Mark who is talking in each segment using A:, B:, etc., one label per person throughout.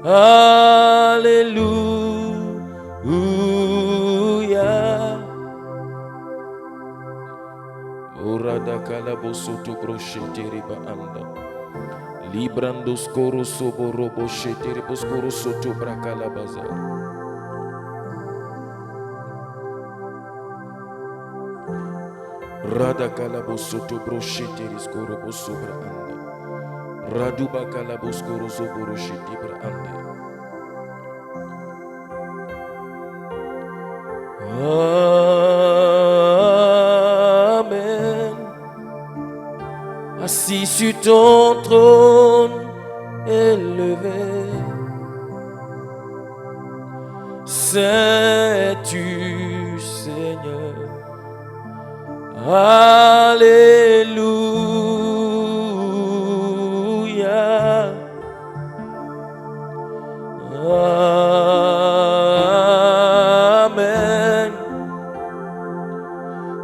A: Alléluia. Orada kalabosoto brochetere ba anda. Librando skoro sobo robo shetere boskoro soto brakala bazar. Rada kalabosoto brochetere skoro bosobra anda. Raduba kalaboskoro sobo rosheti bra anda. Amen. Assis sur ton trône élevé, sais-tu, Seigneur. Alléluia. Amen.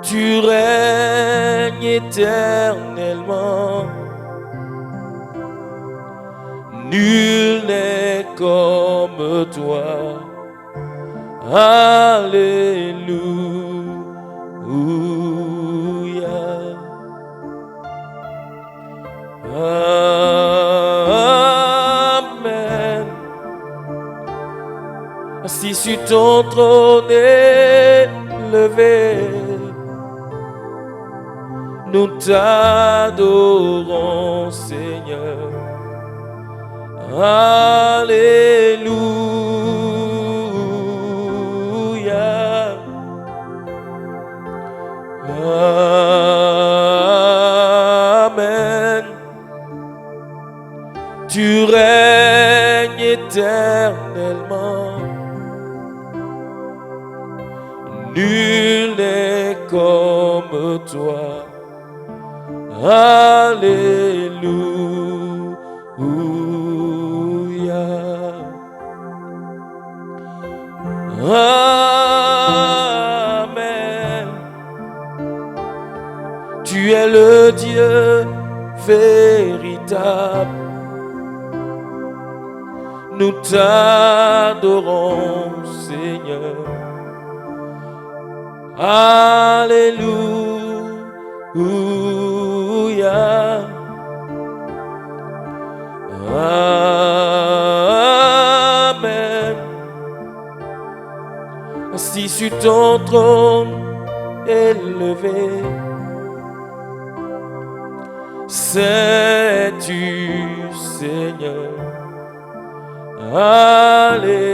A: Tu règnes éternellement. Nul n'est comme toi. Alléluia. Amen. Assis sur ton trône élevé, nous t'adorons, Seigneur. Alléluia. Amen. Tu règnes éternellement. Nul n'est comme toi. Alléluia. Amen. Tu es le Dieu véritable. Nous t'adorons, Seigneur. Alléluia. Amen. Assis sur ton trône élevé, sais-tu, Seigneur. Alléluia.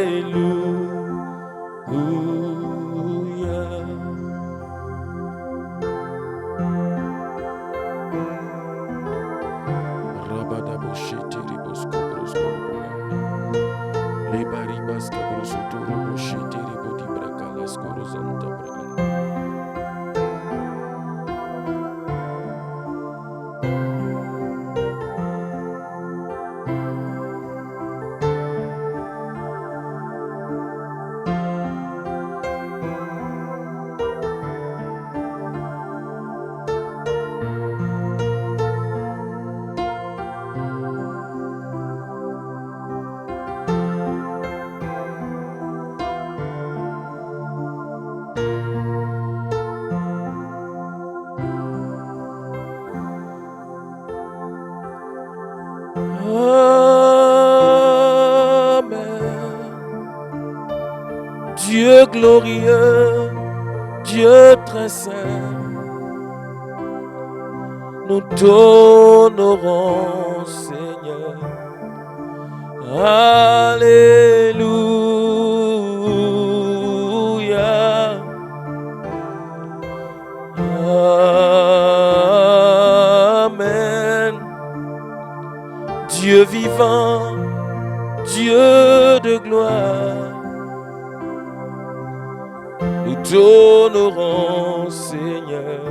A: Rabadabo shetiri bosko brosko le baribas kabroso toro shetiri bodi brakalas korozanta branda. Dieu glorieux, Dieu très saint, nous t'honorons, Seigneur. Alléluia. Amen. Dieu vivant, Dieu de gloire, nous t'honorons, Seigneur.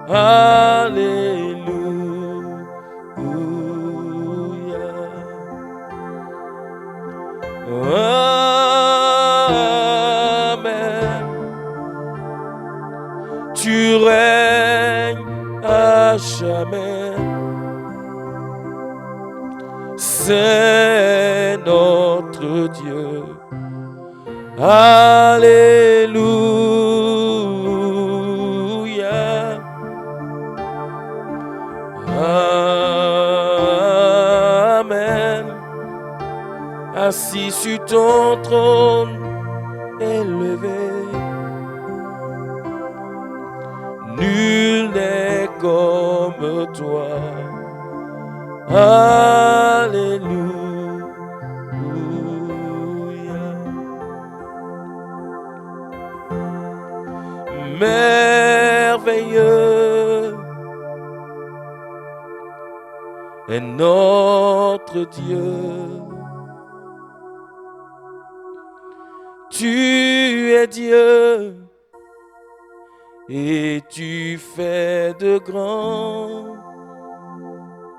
A: Alléluia. Amen. Tu règnes à jamais. C'est es notre Dieu. Alléluia. Amen. Assis sur ton trône élevé, nul n'est comme toi. Alléluia. Merveilleux est notre Dieu. Tu es Dieu et tu fais de grands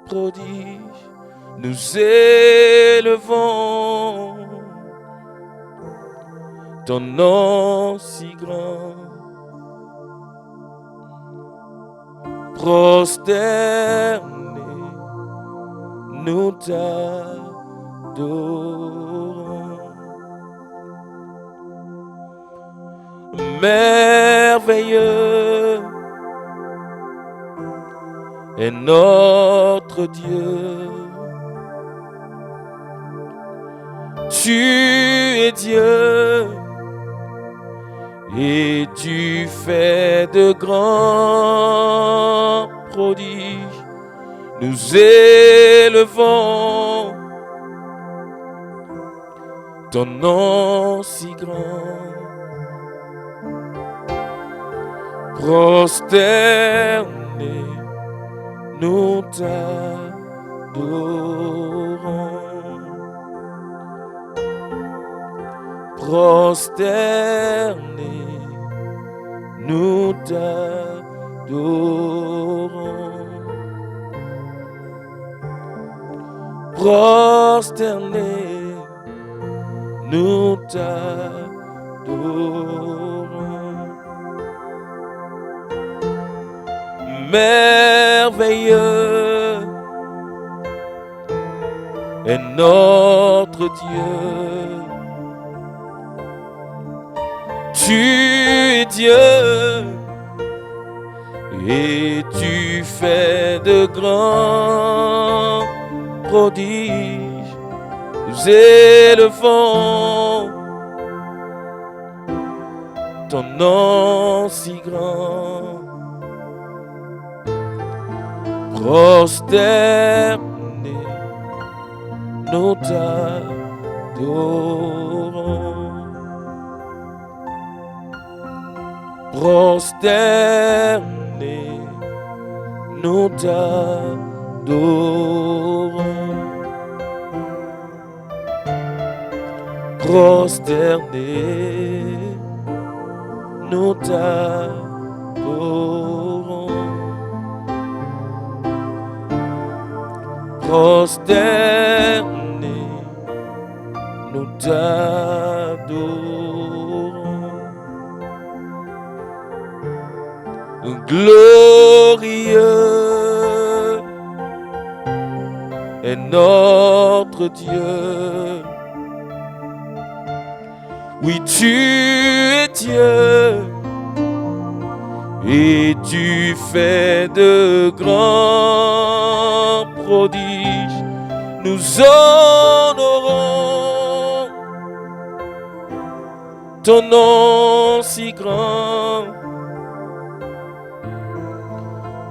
A: prodiges. Nous élevons ton nom si grand. Prosternés, nous t'adorons. Merveilleux est notre Dieu. Tu es Dieu et tu fais de grands prodiges. Nous élevons ton nom si grand. Prosternés, nous t'adorons. Prosternés, nous t'adorons. Prosternés, nous t'adorons. Merveilleux est notre Dieu. Tu es Dieu et tu fais de grands prodiges. Nous élevons ton nom si grand. Prosternés, nous t'adorons. Prosternés, nous t'adorons. Prosternés, nous t'adorons. Prosternés, nous t'adorons. Glorieux est notre Dieu. Oui, tu es Dieu et tu fais de grands prodiges. Nous honorons ton nom si grand.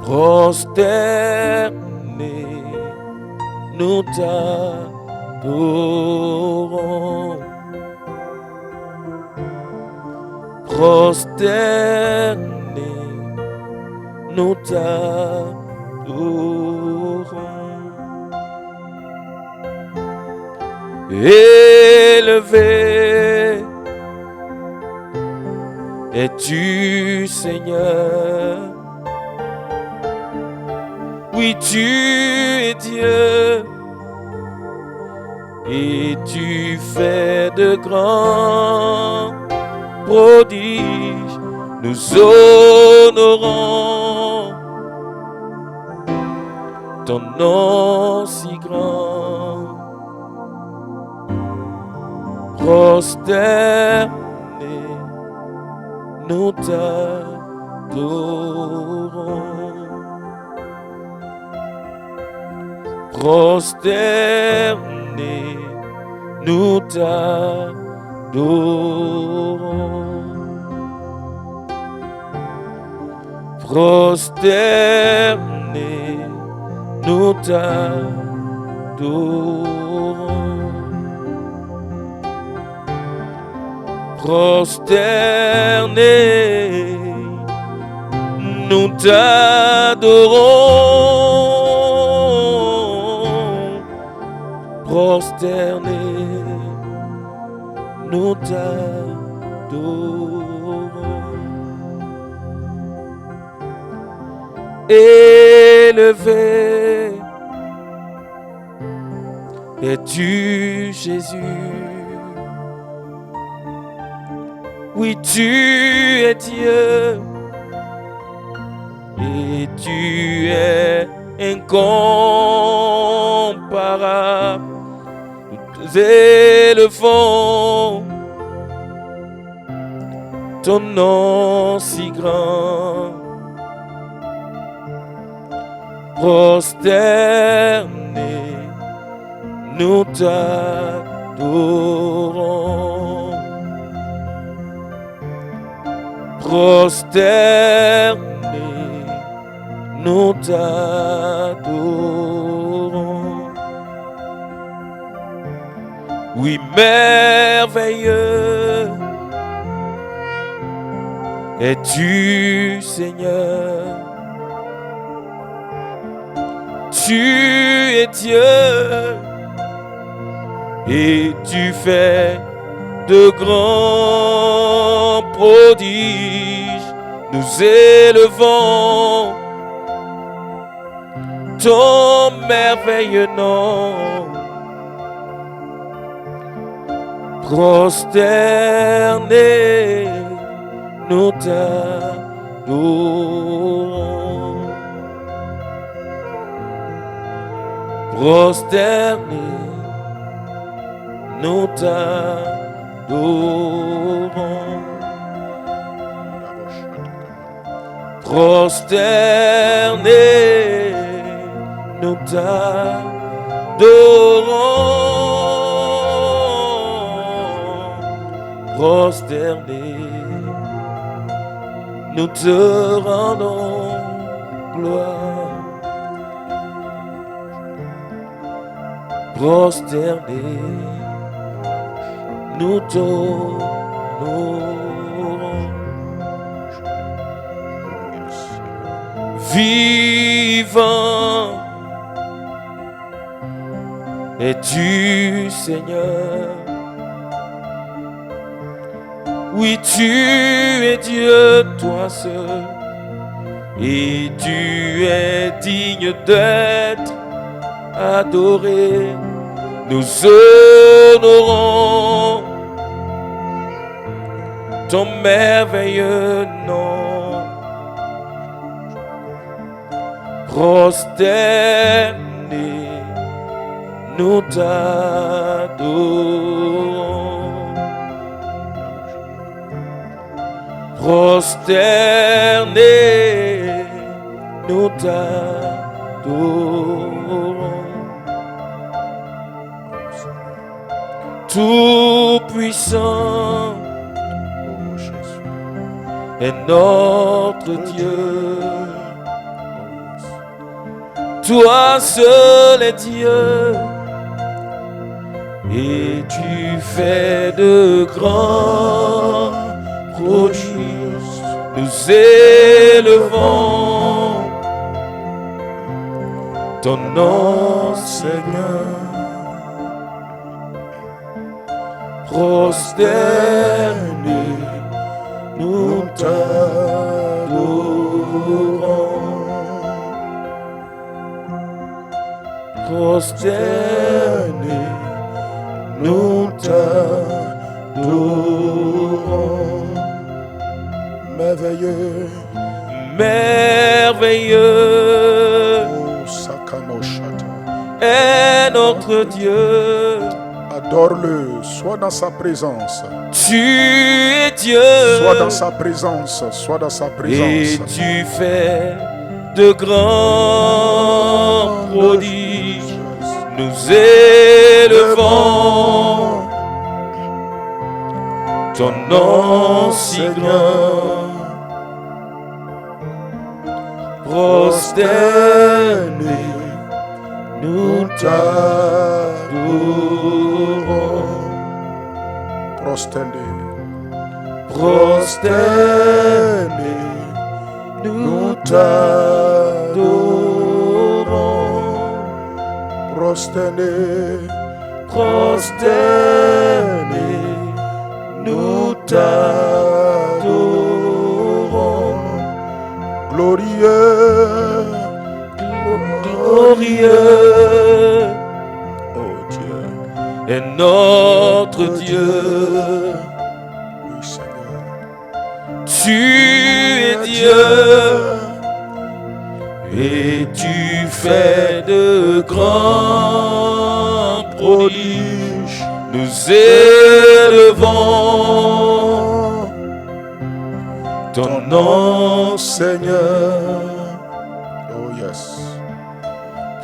A: Prosternés, nous t'adorons. Prosternés, nous t'adorons. Élevé es-tu, Seigneur. Oui, tu es Dieu et tu fais de grands prodiges. Nous honorons ton nom si grand. prosternés, nous t'adorons. Prosternés, nous t'adorons. Prosternés, nous t'adorons. Prosternés, nous t'adorons. Prosternés, nous t'adorons. Élevé es-tu, Jésus? Oui, tu es Dieu et tu es incomparable. Nous élevons ton nom si grand. Prosternés, nous t'adorons. Prosternés, nous t'adorons. Oui, merveilleux es-tu, Seigneur. Tu es Dieu et tu fais de grands prodiges. Nous élevons ton merveilleux nom. Prosternés, nous t'adorons. Prosternés, nous t'adorons. Prosternés, nous t'adorons. Prosternés, nous te rendons gloire. Prosternés, nous t'honorons. Vivant es-tu, Seigneur. Oui, tu es Dieu, toi seul, et tu es digne d'être adoré. Nous honorons ton merveilleux nom. Prosternés, nous t'adorons. Prosternés, nous t'adorons. Tout-puissant est notre Dieu. Toi seul es Dieu et tu fais de grands prodiges. Nous élevons ton nom, Seigneur. Prosternés, nous t'adorons. Prosternés, nous t'adorons.
B: Merveilleux,
A: merveilleux
B: oh Sakamoshata,
A: est notre Dieu.
B: Adore-le, sois dans sa présence.
A: Tu es Dieu.
B: Sois dans sa présence, sois dans sa présence.
A: Et tu fais de grands prodiges. Nous élevons ton nom si grand. Prosternés, nous t'adorons.
B: Prosternés,
A: Prosternés, nous t'adorons.
B: prosternés,
A: Prosternés, nous t'adorons.
B: glorieux,
A: Glorieux
B: oh Dieu,
A: est notre Dieu.
B: oui Seigneur,
A: Tu es Dieu et tu fais de grands prodiges. Nous élevons ton nom,
B: Seigneur, oh yes,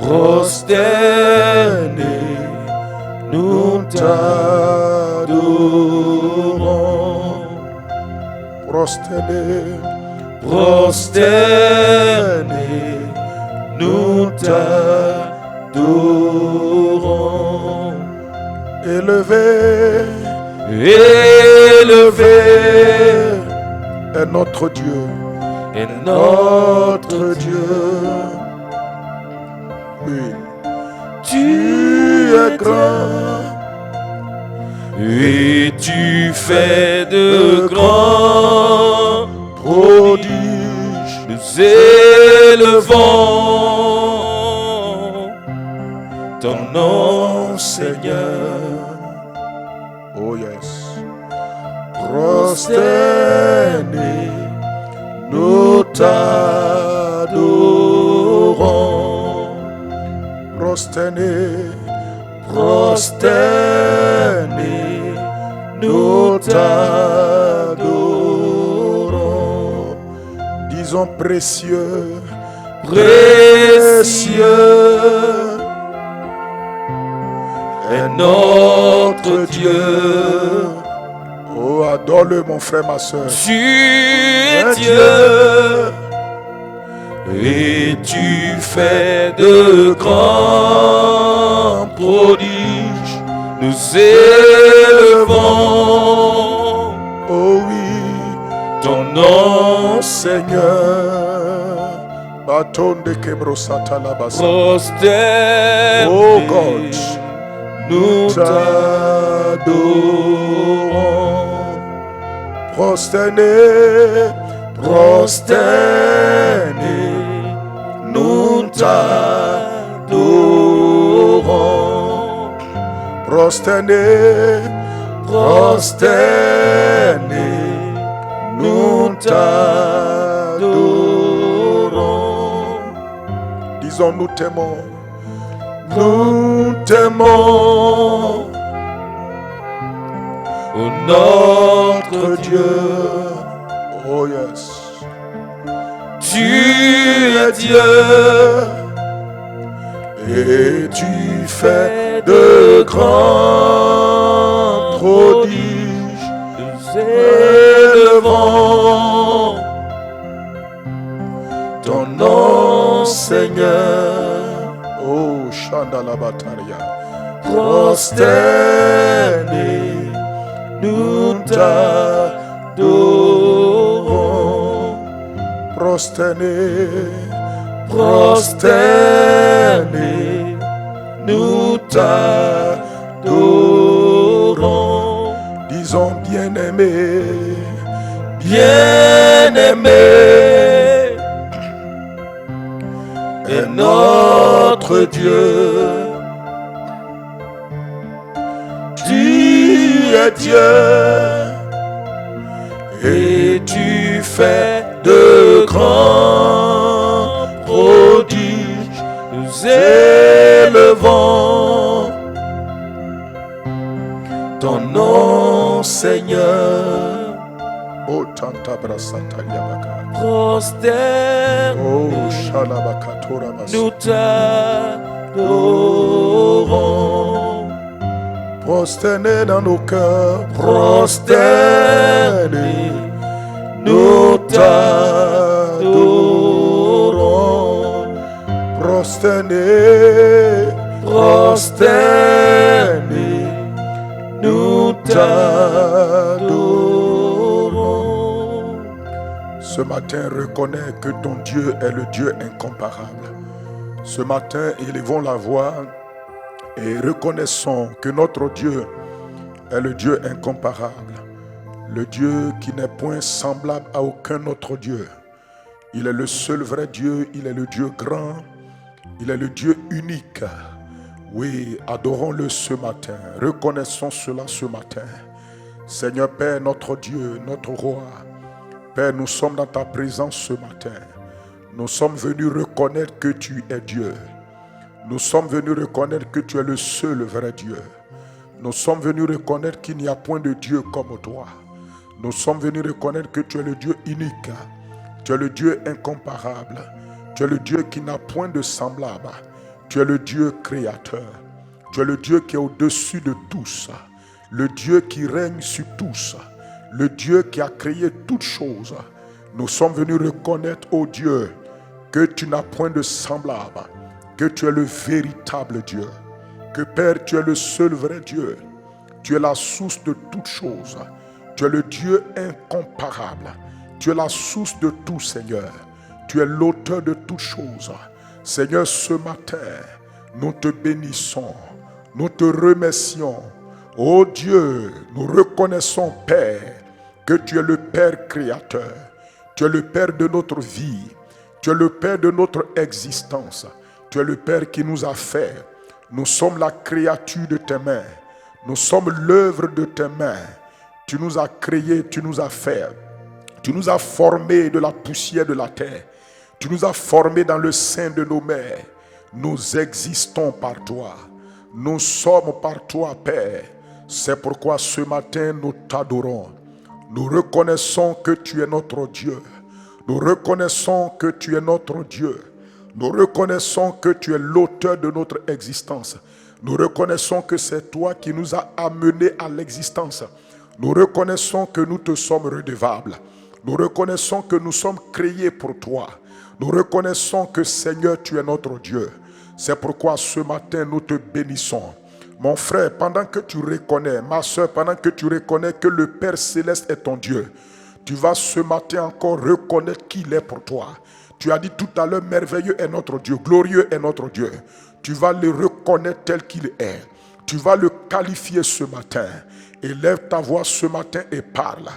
A: prosternés, nous t'adorons.
B: prosternés,
A: Prosternés, nous t'adorons.
B: élevé,
A: Élevé
B: est notre Dieu,
A: est notre
B: Dieu. Oui, tu es grand,
A: et tu fais de grands
B: prodige,
A: Nous élevons ton nom, Seigneur.
B: oh yes, prosternés, nous t'adorons, prosternés,
A: Prosternés, nous t'adorons.
B: disons précieux,
A: Précieux est notre Dieu.
B: oh adore-le mon frère, ma soeur,
A: Tu es Dieu et tu fais de grands prodiges. Nous élevons
B: oh oui,
A: ton nom,
B: Seigneur, bâton de Kebrosata Labasa,
A: prosternés.
B: oh God,
A: Nous
B: t'adorons, prosternés, prosternés, nous t'adorons, prosternés, prosternés, nous t'adorons. Disons, nous t'aimons. Nous t'aimons,
A: oh notre
B: Dieu. Oh yes.
A: Tu es Dieu
B: Et tu fais de grands prodiges.
A: Nous élevons
B: ton nom, Seigneur. Oh, Chandala Bataria. Prosternés, nous t'adorons. Prosternés, prosternés, nous t'adorons. Disons bien-aimé,
A: bien-aimé est notre Dieu.
B: tu es Dieu
A: Et tu fais de grands prodiges. Nous élevons ton nom, Seigneur.
B: Oh, Tanta Brasata Yabaka.
A: Prosterne,
B: Oh, Shalabakatora
A: nous
B: Basa.
A: t'adorons.
B: Prosternez dans nos cœurs.
A: Prosternez, nous t'adorons.
B: Prosternez.
A: Prosternez, nous t'adorons.
B: Ce matin, reconnais que ton Dieu est le Dieu incomparable. Ce matin, élevons la voix et reconnaissons que notre Dieu est le Dieu incomparable. Le Dieu qui n'est point semblable à aucun autre Dieu. Il est le seul vrai Dieu, il est le Dieu grand, il est le Dieu unique. Oui, adorons-le ce matin, reconnaissons cela ce matin. Seigneur Père, notre Dieu, notre Roi, Père, nous sommes dans ta présence ce matin. Nous sommes venus reconnaître que tu es Dieu. Nous sommes venus reconnaître que tu es le seul vrai Dieu. Nous sommes venus reconnaître qu'il n'y a point de Dieu comme toi. Nous sommes venus reconnaître que tu es le Dieu unique. Tu es le Dieu incomparable. Tu es le Dieu qui n'a point de semblable. Tu es le Dieu créateur. Tu es le Dieu qui est au-dessus de tous. Le Dieu qui règne sur tous. Le Dieu qui a créé toutes choses. Nous sommes venus reconnaître, ô Dieu, que tu n'as point de semblable. Que tu es le véritable Dieu. Que Père, tu es le seul vrai Dieu. Tu es la source de toutes choses. Tu es le Dieu incomparable. Tu es la source de tout, Seigneur. Tu es l'auteur de toutes choses. Seigneur, ce matin, nous te bénissons. Nous te remercions. Oh Dieu, nous reconnaissons, Père, que tu es le Père créateur. Tu es le Père de notre vie. Tu es le Père de notre existence. Tu es le Père qui nous a fait. Nous sommes la créature de tes mains. Nous sommes l'œuvre de tes mains. Tu nous as créés, tu nous as fait. Tu nous as formés de la poussière de la terre. Tu nous as formés dans le sein de nos mères. Nous existons par toi. Nous sommes par toi, Père. C'est pourquoi ce matin, nous t'adorons. Nous reconnaissons que tu es notre Dieu. Nous reconnaissons que tu es notre Dieu. Nous reconnaissons que tu es l'auteur de notre existence. Nous reconnaissons que c'est toi qui nous as amenés à l'existence. Nous reconnaissons que nous te sommes redevables. Nous reconnaissons que nous sommes créés pour toi. Nous reconnaissons que Seigneur, tu es notre Dieu. C'est pourquoi ce matin, nous te bénissons. Mon frère, pendant que tu reconnais, ma soeur, pendant que tu reconnais que le Père Céleste est ton Dieu, tu vas ce matin encore reconnaître qu'il est pour toi. Tu as dit tout à l'heure, merveilleux est notre Dieu, glorieux est notre Dieu. Tu vas le reconnaître tel qu'il est. Tu vas le qualifier ce matin. Élève ta voix ce matin et parle.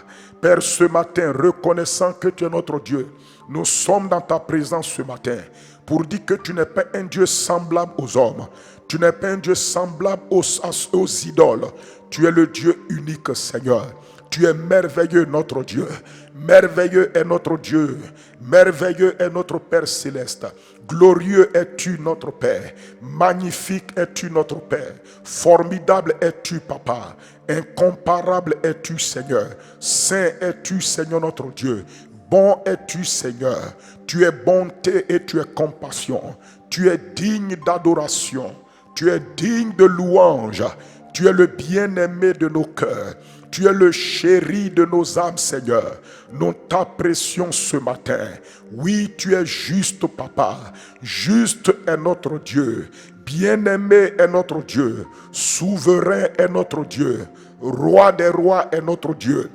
B: Père, ce matin, reconnaissant que tu es notre Dieu, nous sommes dans ta présence ce matin pour dire que tu n'es pas un Dieu semblable aux hommes. Tu n'es pas un Dieu semblable aux idoles. Tu es le Dieu unique, Seigneur. Tu es merveilleux, notre Dieu. Merveilleux est notre Dieu. Merveilleux est notre Père céleste. Glorieux es-tu, notre Père. Magnifique es-tu, notre Père. Formidable es-tu, Papa. Incomparable es-tu, Seigneur. Saint es-tu, Seigneur, notre Dieu. Bon es-tu, Seigneur. Tu es bonté et tu es compassion. Tu es digne d'adoration. Tu es digne de louange. Tu es le bien-aimé de nos cœurs. Tu es le chéri de nos âmes, Seigneur. Nous t'apprécions ce matin. Oui, tu es juste, Papa. Juste est notre Dieu. Bien-aimé est notre Dieu. Souverain est notre Dieu. Roi des rois est notre Dieu.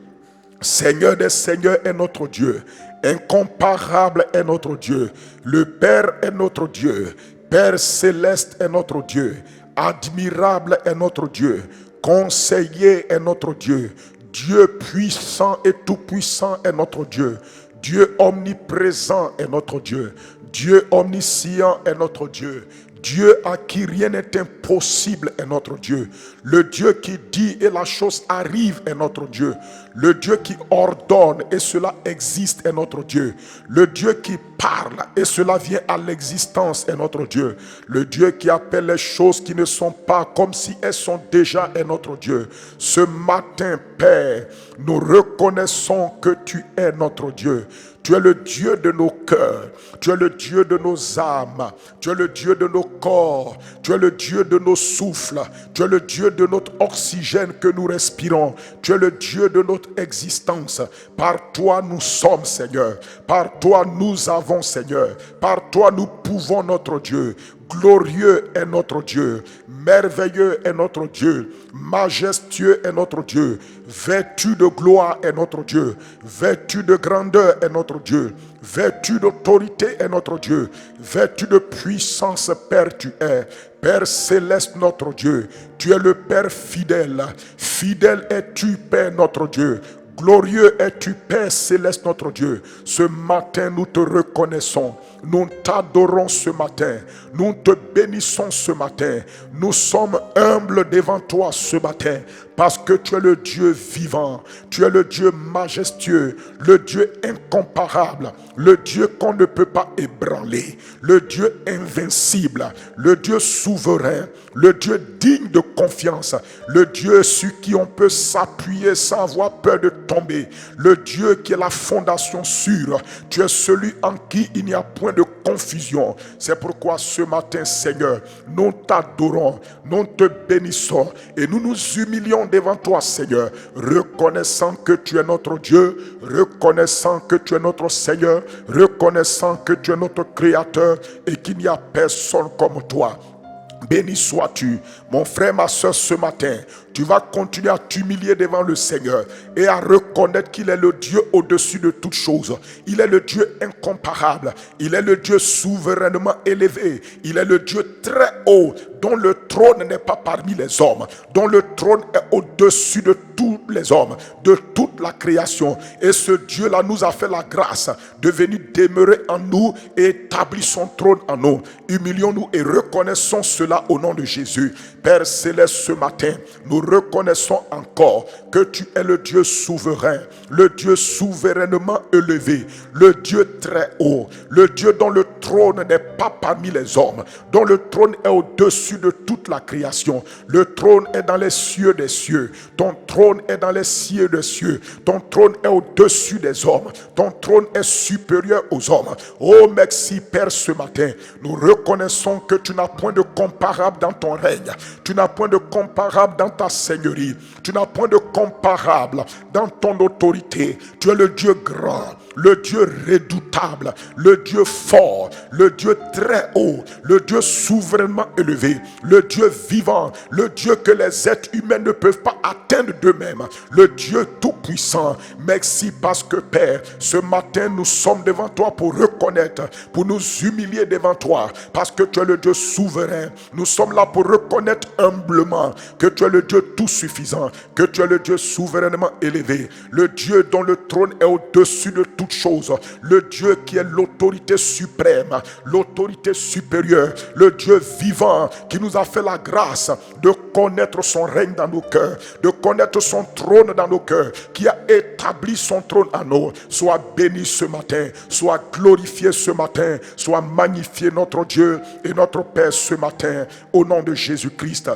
B: Seigneur des seigneurs est notre Dieu. Incomparable est notre Dieu. Le Père est notre Dieu. Père céleste est notre Dieu. Admirable est notre Dieu. Conseiller est notre Dieu. Dieu puissant et tout-puissant est notre Dieu. Dieu omniprésent est notre Dieu. Dieu omniscient est notre Dieu. Dieu à qui rien n'est impossible est notre Dieu. Le Dieu qui dit et la chose arrive est notre Dieu. Le Dieu qui ordonne et cela existe est notre Dieu. Le Dieu qui parle et cela vient à l'existence est notre Dieu. Le Dieu qui appelle les choses qui ne sont pas comme si elles sont déjà est notre Dieu. Ce matin, Père, nous reconnaissons que tu es notre Dieu. Tu es le Dieu de nos cœurs, tu es le Dieu de nos âmes, tu es le Dieu de nos corps, tu es le Dieu de nos souffles, tu es le Dieu de notre oxygène que nous respirons, tu es le Dieu de notre existence. Par toi nous sommes, Seigneur, par toi nous avons, Seigneur, par toi nous pouvons, notre Dieu. Glorieux est notre Dieu, merveilleux est notre Dieu, majestueux est notre Dieu, vêtu de gloire est notre Dieu, vêtu de grandeur est notre Dieu, vêtu d'autorité est notre Dieu, vêtu de puissance, Père, tu es. Père céleste, notre Dieu, tu es le Père fidèle. Fidèle es-tu, Père, notre Dieu. Glorieux es-tu, Père céleste, notre Dieu. Ce matin, nous te reconnaissons. Nous t'adorons ce matin. Nous te bénissons ce matin. Nous sommes humbles devant toi ce matin. Parce que tu es le Dieu vivant. Tu es le Dieu majestueux. Le Dieu incomparable. Le Dieu qu'on ne peut pas ébranler. Le Dieu invincible. Le Dieu souverain. Le Dieu digne de confiance. Le Dieu sur qui on peut s'appuyer sans avoir peur de tomber. Le Dieu qui est la fondation sûre. Tu es celui en qui il n'y a point de confusion. C'est pourquoi ce matin, Seigneur, nous t'adorons, nous te bénissons et nous nous humilions devant toi, Seigneur, reconnaissant que tu es notre Dieu, reconnaissant que tu es notre Seigneur, reconnaissant que tu es notre Créateur et qu'il n'y a personne comme toi. Béni sois-tu, mon frère, ma soeur, ce matin. Tu vas continuer à t'humilier devant le Seigneur et à reconnaître qu'il est le Dieu au-dessus de toutes choses. Il est le Dieu incomparable. Il est le Dieu souverainement élevé. Il est le Dieu très haut, dont le trône n'est pas parmi les hommes, dont le trône est au-dessus de tous les hommes, de toute la création. Et ce Dieu-là nous a fait la grâce de venir demeurer en nous et établir son trône en nous. Humilions-nous et reconnaissons cela au nom de Jésus. Père céleste, ce matin, nous reconnaissons encore que tu es le Dieu souverain, le Dieu souverainement élevé, le Dieu très haut, le Dieu dont le trône n'est pas parmi les hommes, dont le trône est au-dessus de toute la création. Le trône est dans les cieux des cieux, ton trône est dans les cieux des cieux, ton trône est au-dessus des hommes, ton trône est supérieur aux hommes. Oh merci Père, ce matin, nous reconnaissons que tu n'as point de comparable dans ton règne, tu n'as point de comparable dans ta seigneurie, tu n'as point de comparable dans ton autorité. Tu es le Dieu grand, le Dieu redoutable, le Dieu fort, le Dieu très haut, le Dieu souverainement élevé, le Dieu vivant, le Dieu que les êtres humains ne peuvent pas atteindre d'eux-mêmes, le Dieu tout-puissant. Merci parce que Père, ce matin nous sommes devant toi pour reconnaître, pour nous humilier devant toi, parce que tu es le Dieu souverain. Nous sommes là pour reconnaître humblement que tu es le Dieu tout suffisant, que tu es le Dieu souverainement élevé, le Dieu dont le trône est au-dessus de toutes choses, le Dieu qui est l'autorité suprême, l'autorité supérieure, le Dieu vivant qui nous a fait la grâce de connaître son règne dans nos cœurs, de connaître son trône dans nos cœurs, qui a établi son trône en nous. Sois béni ce matin, sois glorifié ce matin, sois magnifié notre Dieu et notre Père ce matin, au nom de Jésus-Christ.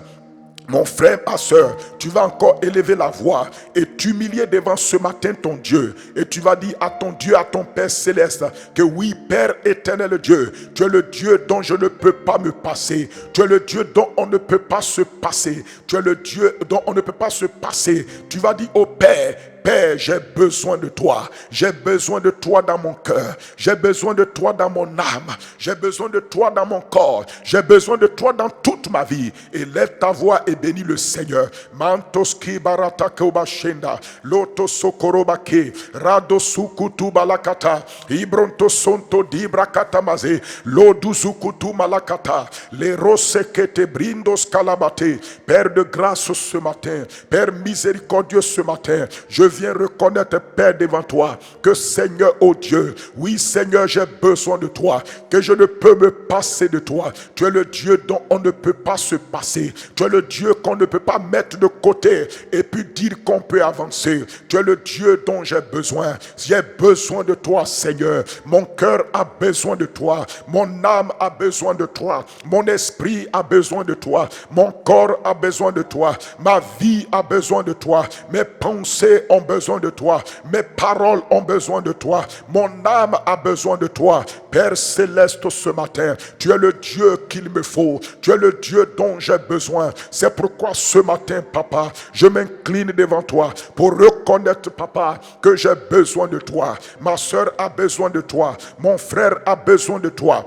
B: Mon frère, ma soeur, tu vas encore élever la voix et t'humilier devant ce matin ton Dieu. Et tu vas dire à ton Dieu, à ton Père céleste, que oui, Père éternel Dieu, tu es le Dieu dont je ne peux pas me passer. Tu es le Dieu dont on ne peut pas se passer. Tu es le Dieu dont on ne peut pas se passer. Tu vas dire au Père, Père, j'ai besoin de toi. J'ai besoin de toi dans mon cœur. J'ai besoin de toi dans mon âme. J'ai besoin de toi dans mon corps. J'ai besoin de toi dans toute ma vie. Élève ta voix et bénis le Seigneur. Mantoski barata kobashenda. Loto sokorobake. Rado sukutu balakata. Ibronto sonto dibrakata maze. Lodu sukutu malakata. Les rosekete brindos kalabate. Père de grâce ce matin. Père miséricordieux ce matin. Je viens reconnaître, Père, devant toi, que Seigneur, oh Dieu, oui Seigneur, j'ai besoin de toi, que je ne peux me passer de toi. Tu es le Dieu dont on ne peut pas se passer. Tu es le Dieu qu'on ne peut pas mettre de côté et puis dire qu'on peut avancer. Tu es le Dieu dont j'ai besoin. J'ai besoin de toi, Seigneur. Mon cœur a besoin de toi. Mon âme a besoin de toi. Mon esprit a besoin de toi. Mon corps a besoin de toi. Ma vie a besoin de toi. Mes pensées ont besoin de toi. Mes paroles ont besoin de toi. Mon âme a besoin de toi. Père céleste, ce matin, tu es le Dieu qu'il me faut. Tu es le Dieu dont j'ai besoin. C'est pourquoi ce matin, Papa, je m'incline devant toi pour reconnaître, Papa, que j'ai besoin de toi. Ma soeur a besoin de toi. Mon frère a besoin de toi.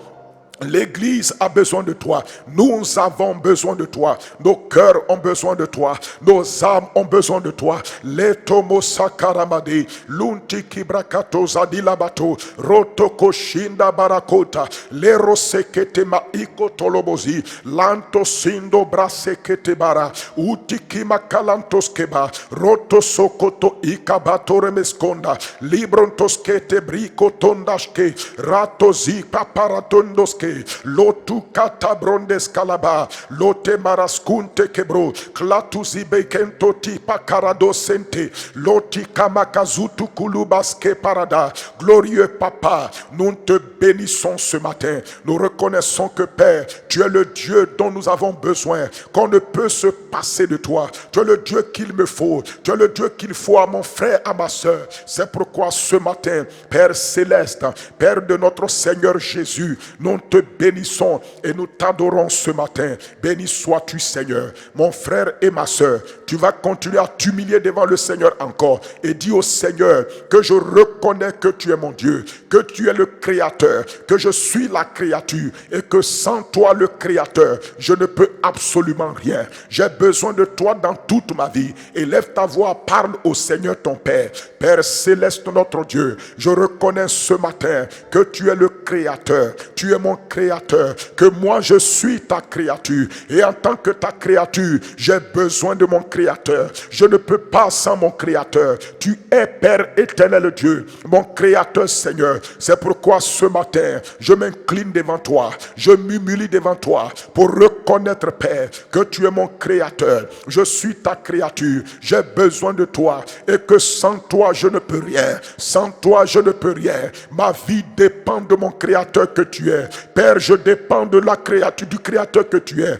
B: L'église a besoin de toi. Nous avons besoin de toi. Nos cœurs ont besoin de toi. Nos âmes ont besoin de toi. Les tomosakaramadi, luntiki brakato zadilabato, rotoko shinda barakota, le rosekete maiko tolobozi, lanto sindo brasekete bara, utiki makalantos keba, roto sokoto ikabato remeskonda, librontos kete briko tondashke, rato zika paratondoske, lotu katabrondes kalaba, lote maraskunte kebro, klatuzi bekento tipa karado sente, loti kamakazutu kulubaske parada. Glorieux Papa, nous te bénissons ce matin. Nous reconnaissons que Père, tu es le Dieu dont nous avons besoin, qu'on ne peut se passer de toi. Tu es le Dieu qu'il me faut. Tu es le Dieu qu'il faut à mon frère, à ma soeur. C'est pourquoi ce matin, Père céleste, Père de notre Seigneur Jésus, nous te bénissons et nous t'adorons ce matin. Béni sois-tu, Seigneur. Mon frère et ma soeur, tu vas continuer à t'humilier devant le Seigneur encore et dis au Seigneur que je reconnais que tu es mon Dieu, que tu es le Créateur, que je suis la créature et que sans toi le Créateur, je ne peux absolument rien. J'ai besoin de toi dans toute ma vie. Élève ta voix, parle au Seigneur ton Père. Père céleste notre Dieu, je reconnais ce matin que tu es le Créateur, tu es mon Créateur, que moi je suis ta créature et en tant que ta créature, j'ai besoin de mon Créateur. Je ne peux pas sans mon Créateur. Tu es Père éternel Dieu, mon Créateur Seigneur. C'est pourquoi ce matin, je m'incline devant toi, je m'humilie devant toi pour reconnaître, Père, que tu es mon Créateur. Je suis ta créature, j'ai besoin de toi et que sans toi je ne peux rien. Sans toi je ne peux rien. Ma vie dépend de mon Créateur que tu es. Père, je dépends de la créature, du Créateur que tu es.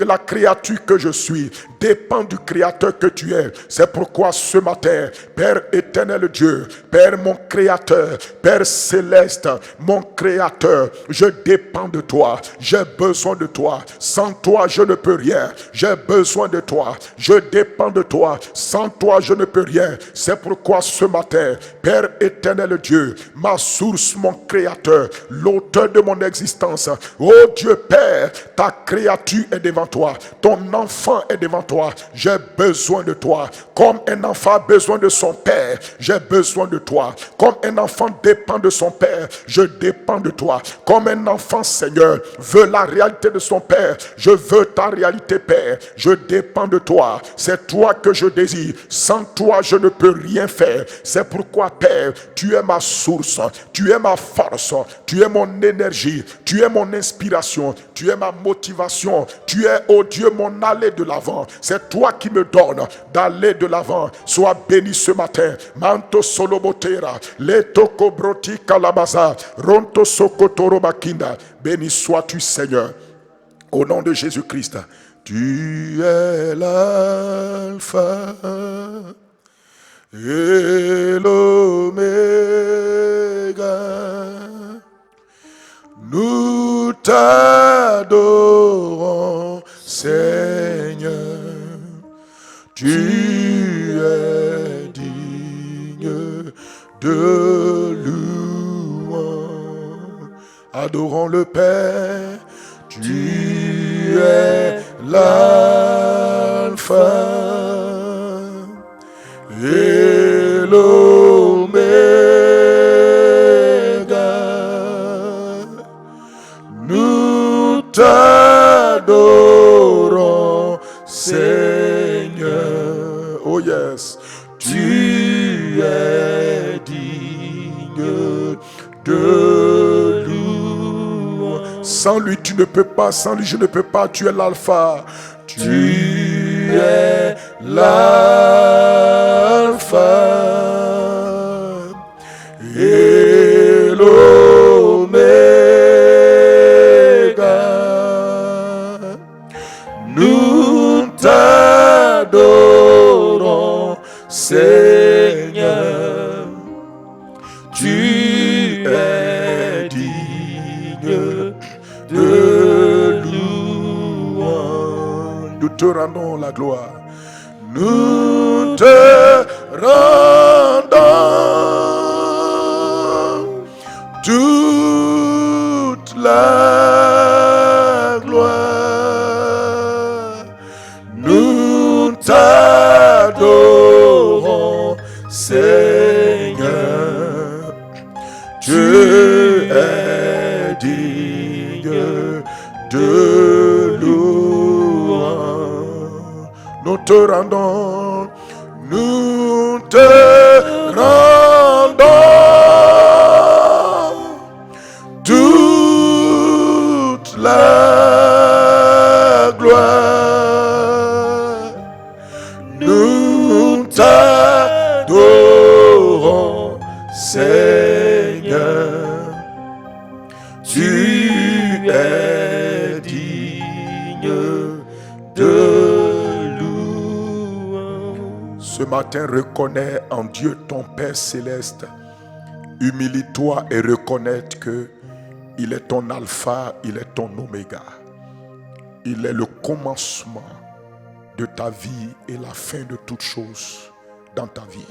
B: La créature que je suis dépend du Créateur que tu es. C'est pourquoi ce matin, Père éternel Dieu, Père mon Créateur, Père céleste, mon Créateur, je dépends de toi. J'ai besoin de toi. Sans toi, je ne peux rien. J'ai besoin de toi. Je dépends de toi. Sans toi, je ne peux rien. C'est pourquoi ce matin, Père éternel Dieu, ma source, mon Créateur, l'auteur de mon existence, oh Dieu Père, ta créature est devant toi. Ton enfant est devant toi. J'ai besoin de toi. Comme un enfant a besoin de son père, j'ai besoin de toi. Comme un enfant dépend de son père, je dépends de toi. Comme un enfant, Seigneur, veut la réalité de son père, je veux ta réalité, Père. Je dépends de toi. C'est toi que je désire. Sans toi, je ne peux rien faire. C'est pourquoi, Père, tu es ma source, tu es ma force, tu es mon énergie, tu es mon inspiration, tu es ma motivation, tu es, oh Dieu, mon aller de l'avant. C'est toi qui me donnes d'aller de l'avant. Sois béni ce matin. Manto solobotera, leto kobroti kalabaza, ronto sokotoro bakinda. Béni sois-tu, Seigneur. Au nom de Jésus-Christ. Tu es l'alpha et l'oméga. Nous t'adorons, Seigneur. Tu es digne de louange. Adorons le Père. Tu es l'alpha et l'oméga. Nous t'adorons, Seigneur. Oh yes. Tu es digne de louange. Sans lui, tu ne peux pas. Sans lui, je ne peux pas. Tu es l'alpha. Tu es l'alpha et l'oméga. Nous t'adorons, Seigneur. Tu es digne de louange. Nous te rendons la gloire. Nous te rendons toute la gloire. Nous t'adorons, Seigneur. Tu es digne de louange. Nous te rendons, nous te rendons toute la gloire. Nous t'adorons, Seigneur. Tu es digne de louange. Ce matin, reconnais en Dieu ton Père céleste. Humilie-toi et reconnais que il est ton alpha, il est ton oméga. Il est le commencement de ta vie et la fin de toutes choses dans ta vie.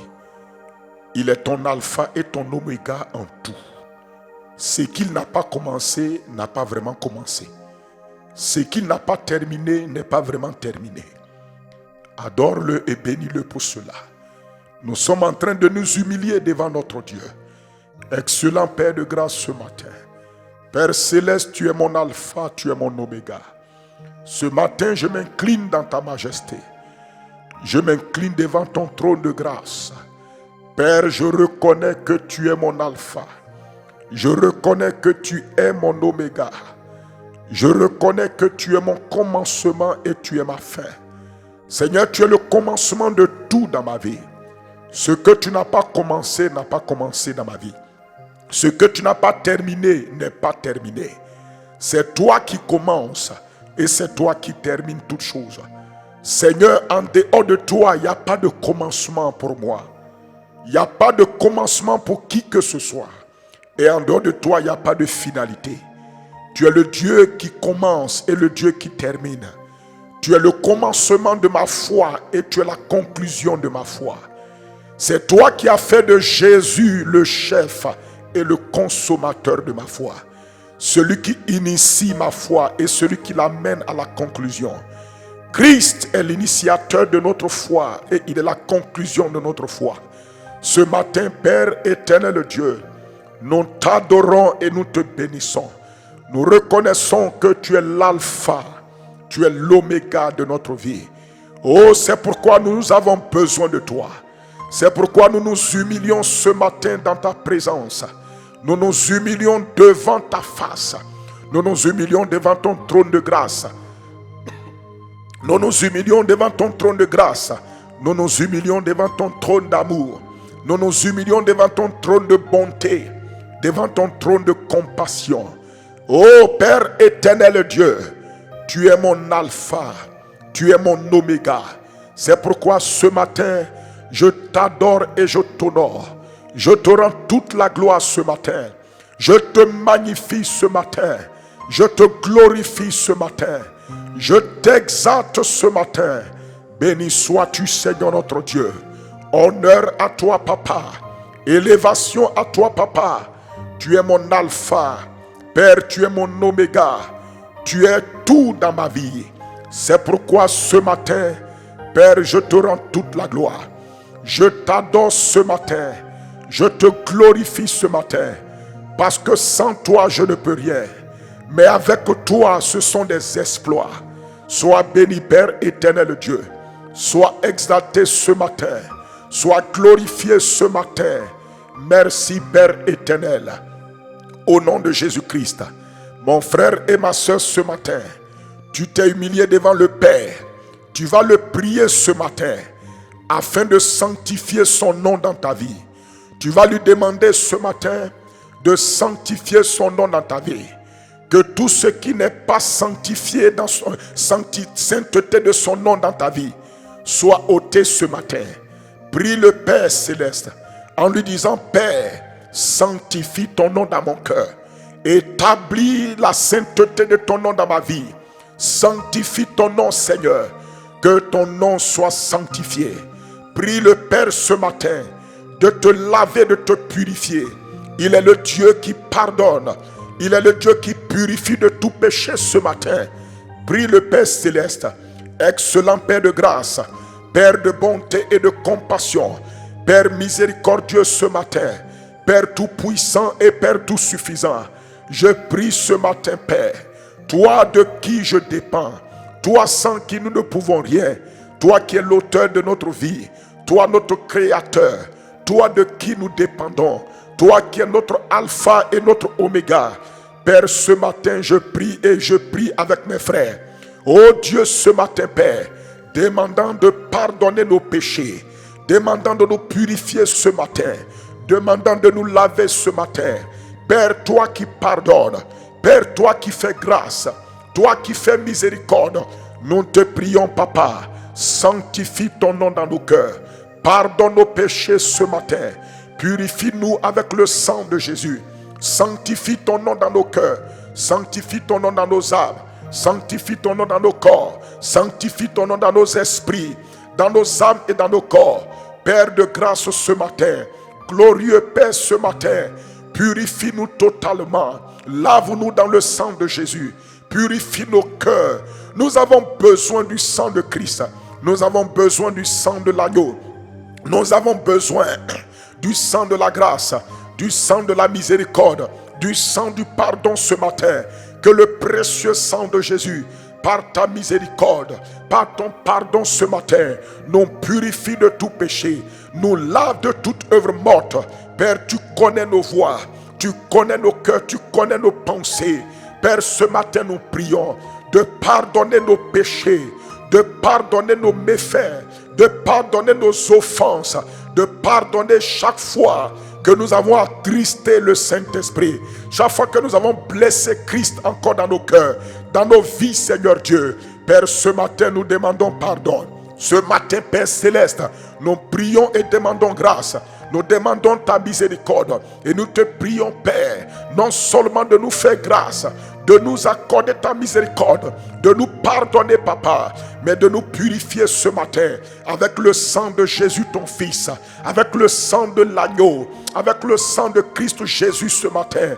B: Il est ton alpha et ton oméga en tout. Ce qu'il n'a pas commencé n'a pas vraiment commencé. Ce qu'il n'a pas terminé n'est pas vraiment terminé. Adore-le et bénis-le pour cela. Nous sommes en train de nous humilier devant notre Dieu. Excellent Père de grâce ce matin. Père céleste, tu es mon alpha, tu es mon oméga. Ce matin, je m'incline dans ta majesté. Je m'incline devant ton trône de grâce. Père, je reconnais que tu es mon alpha. Je reconnais que tu es mon oméga. Je reconnais que tu es mon commencement et tu es ma fin. Seigneur, tu es le commencement de tout dans ma vie. Ce que tu n'as pas commencé n'a pas commencé dans ma vie. Ce que tu n'as pas terminé n'est pas terminé. C'est toi qui commences et c'est toi qui termines toutes choses. Seigneur, en dehors de toi, il n'y a pas de commencement pour moi. Il n'y a pas de commencement pour qui que ce soit. Et en dehors de toi, il n'y a pas de finalité. Tu es le Dieu qui commence et le Dieu qui termine. Tu es le commencement de ma foi et tu es la conclusion de ma foi. C'est toi qui as fait de Jésus le chef et le consommateur de ma foi. Celui qui initie ma foi et celui qui l'amène à la conclusion. Christ est l'initiateur de notre foi et il est la conclusion de notre foi. Ce matin, Père éternel Dieu, nous t'adorons et nous te bénissons. Nous reconnaissons que tu es l'alpha, tu es l'oméga de notre vie. Oh, c'est pourquoi nous avons besoin de toi. C'est pourquoi nous nous humilions ce matin dans ta présence. Nous nous humilions devant ta face. Nous nous humilions devant ton trône de grâce. Nous nous humilions devant ton trône de grâce. Nous nous humilions devant ton trône d'amour. Nous nous humilions devant ton trône de bonté. Devant ton trône de compassion. Oh Père éternel Dieu, tu es mon alpha, tu es mon oméga. C'est pourquoi ce matin, je t'adore et je t'honore. Je te rends toute la gloire ce matin. Je te magnifie ce matin. Je te glorifie ce matin. Je t'exalte ce matin. Béni sois-tu Seigneur notre Dieu. Honneur à toi Papa. Élévation à toi Papa. Tu es mon alpha. Père, tu es mon oméga. Tu es tout dans ma vie. C'est pourquoi ce matin, Père, je te rends toute la gloire. Je t'adore ce matin. Je te glorifie ce matin. Parce que sans toi, je ne peux rien. Mais avec toi, ce sont des exploits. Sois béni, Père éternel Dieu. Sois exalté ce matin. Sois glorifié ce matin. Merci Père éternel. Au nom de Jésus-Christ, mon frère et ma soeur, ce matin, tu t'es humilié devant le Père. Tu vas le prier ce matin afin de sanctifier son nom dans ta vie. Tu vas lui demander ce matin de sanctifier son nom dans ta vie. Que tout ce qui n'est pas sanctifié dans son sainteté de son nom dans ta vie soit ôté ce matin. Prie le Père céleste en lui disant: Père, sanctifie ton nom dans mon cœur. Établis la sainteté de ton nom dans ma vie. Sanctifie ton nom, Seigneur. Que ton nom soit sanctifié. Prie le Père ce matin de te laver, de te purifier. Il est le Dieu qui pardonne. Il est le Dieu qui purifie de tout péché ce matin. Prie le Père céleste. Excellent Père de grâce, Père de bonté et de compassion, Père miséricordieux ce matin, Père tout-puissant et Père tout-suffisant. Je prie ce matin, Père, toi de qui je dépends, toi sans qui nous ne pouvons rien, toi qui es l'auteur de notre vie, toi notre créateur, toi de qui nous dépendons, toi qui es notre alpha et notre oméga. Père, ce matin je prie et je prie avec mes frères. Oh Dieu, ce matin, Père, demandant de pardonner nos péchés, demandant de nous purifier ce matin, demandant de nous laver ce matin. Père, toi qui pardonnes, Père, toi qui fais grâce, toi qui fais miséricorde, nous te prions, Papa, sanctifie ton nom dans nos cœurs. Pardonne nos péchés ce matin. Purifie-nous avec le sang de Jésus. Sanctifie ton nom dans nos cœurs. Sanctifie ton nom dans nos âmes. Sanctifie ton nom dans nos corps. Sanctifie ton nom dans nos esprits, dans nos âmes et dans nos corps. Père de grâce ce matin, glorieux Père ce matin, purifie-nous totalement. Lave-nous dans le sang de Jésus. Purifie nos cœurs. Nous avons besoin du sang de Christ. Nous avons besoin du sang de l'agneau. Nous avons besoin du sang de la grâce, du sang de la miséricorde, du sang du pardon ce matin. Que le précieux sang de Jésus, par ta miséricorde, par ton pardon ce matin, nous purifie de tout péché, nous lave de toute œuvre morte. Père, tu connais nos voies, tu connais nos cœurs, tu connais nos pensées. Père, ce matin nous prions de pardonner nos péchés, de pardonner nos méfaits, de pardonner nos offenses, de pardonner chaque fois que nous avons attristé le Saint-Esprit, chaque fois que nous avons blessé Christ encore dans nos cœurs, dans nos vies, Seigneur Dieu. Père, ce matin nous demandons pardon. Ce matin, Père Céleste, nous prions et demandons grâce. Nous demandons ta miséricorde et nous te prions, Père, non seulement de nous faire grâce, de nous accorder ta miséricorde, de nous pardonner, Papa, mais de nous purifier ce matin avec le sang de Jésus, ton Fils, avec le sang de l'agneau, avec le sang de Christ Jésus ce matin.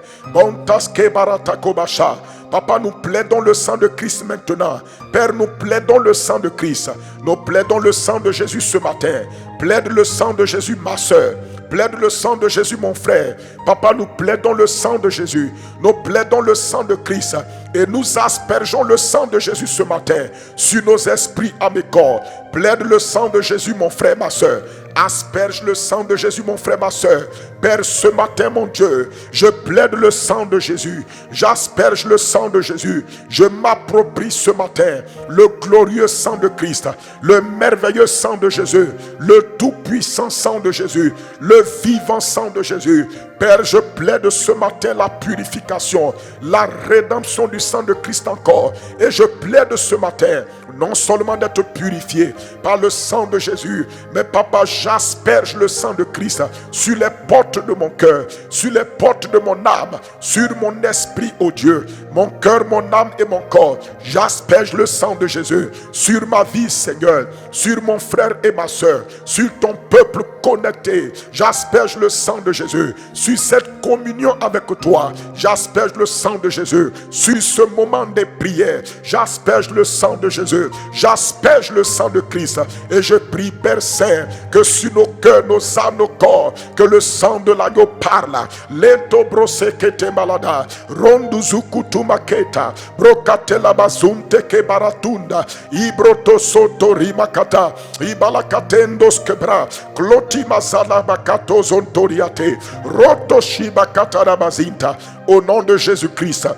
B: Papa, nous plaidons le sang de Christ maintenant. Père, nous plaidons le sang de Christ. Nous plaidons le sang de Jésus ce matin. Plaide le sang de Jésus, ma soeur. Plaide le sang de Jésus, mon frère. Papa, nous plaidons le sang de Jésus. Nous plaidons le sang de Christ. Et nous aspergeons le sang de Jésus ce matin sur nos esprits, à mes corps. Plaide le sang de Jésus, mon frère, ma soeur. Asperge le sang de Jésus, mon frère, ma soeur. Père, ce matin, mon Dieu, je plaide le sang de Jésus. J'asperge le sang de Jésus. Je m'approprie ce matin le glorieux sang de Christ, le merveilleux sang de Jésus, le tout-puissant sang de Jésus, le vivant sang de Jésus. Père, je plaide ce matin la purification, la rédemption du sang de Christ encore. Et je plaide ce matin non seulement d'être purifié par le sang de Jésus, mais Papa, j'asperge le sang de Christ sur les portes de mon cœur, sur les portes de mon âme, sur mon esprit, oh Dieu, mon cœur, mon âme et mon corps. J'asperge le sang de Jésus sur ma vie, Seigneur, sur mon frère et ma soeur, sur ton peuple connecté. J'asperge le sang de Jésus sur cette communion avec toi. J'asperge le sang de Jésus sur ce moment des prières. J'asperge le sang de Jésus. J'asperge le sang de Christ. Et je prie, Père Saint, que sur nos cœurs, nos âmes, nos corps, que le sang sang de l'agneau parle. Leto brosekete malada. Ronduzukutu maketa. Brokate la bazunte ke baratunda. Ibroto soto rimakata. Ibalakatendos kebra. Kloti mazala bakato zontoriate. Roto shibakata rabazinta. Au nom de Jésus-Christ.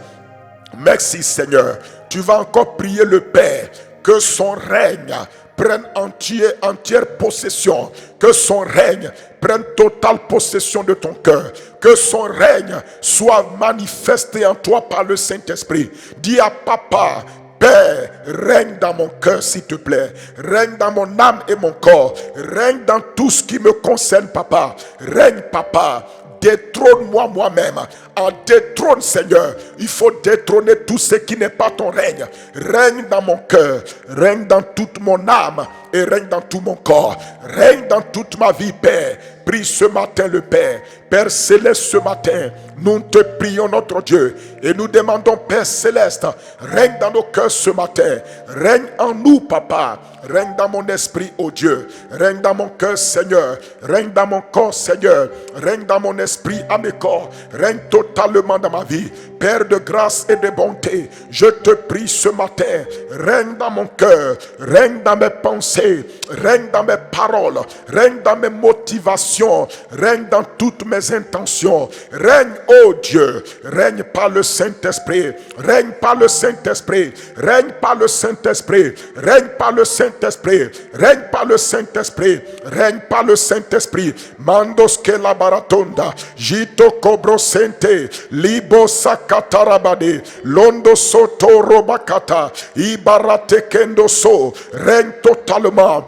B: Merci Seigneur. Tu vas encore prier le Père que son règne prenne entière possession. Que son règne prenne totale possession de ton cœur. Que son règne soit manifesté en toi par le Saint-Esprit. Dis à Papa: Père, règne dans mon cœur s'il te plaît. Règne dans mon âme et mon corps. Règne dans tout ce qui me concerne, Papa. Règne, Papa. Détrône-moi moi-même. En détrône, Seigneur. Il faut détrôner tout ce qui n'est pas ton règne. Règne dans mon cœur. Règne dans toute mon âme. Et règne dans tout mon corps. Règne dans toute ma vie, Père. Prie ce matin le Père. Père Céleste, ce matin, nous te prions notre Dieu. Et nous demandons, Père Céleste, règne dans nos cœurs ce matin. Règne en nous, Papa. Règne dans mon esprit, ô Dieu. Règne dans mon cœur, Seigneur. Règne dans mon corps, Seigneur. Règne dans mon esprit, à mes corps. Règne totalement dans ma vie. Père de grâce et de bonté, je te prie ce matin. Règne dans mon cœur. Règne dans mes pensées. Règne dans mes paroles. Règne dans mes motivations. Règne dans toutes mes intentions. Règne, ô Dieu. Règne par le Saint-Esprit. Règne par le Saint-Esprit. Règne par le Saint-Esprit. Règne par le Saint-Esprit. Règne par le Saint-Esprit. Règne par le Saint-Esprit. Mandos ke la baratonda. Jito kobro sente. Libo sakatarabade. Londo soto robakata. Ibarate kendo so. Règne totalement.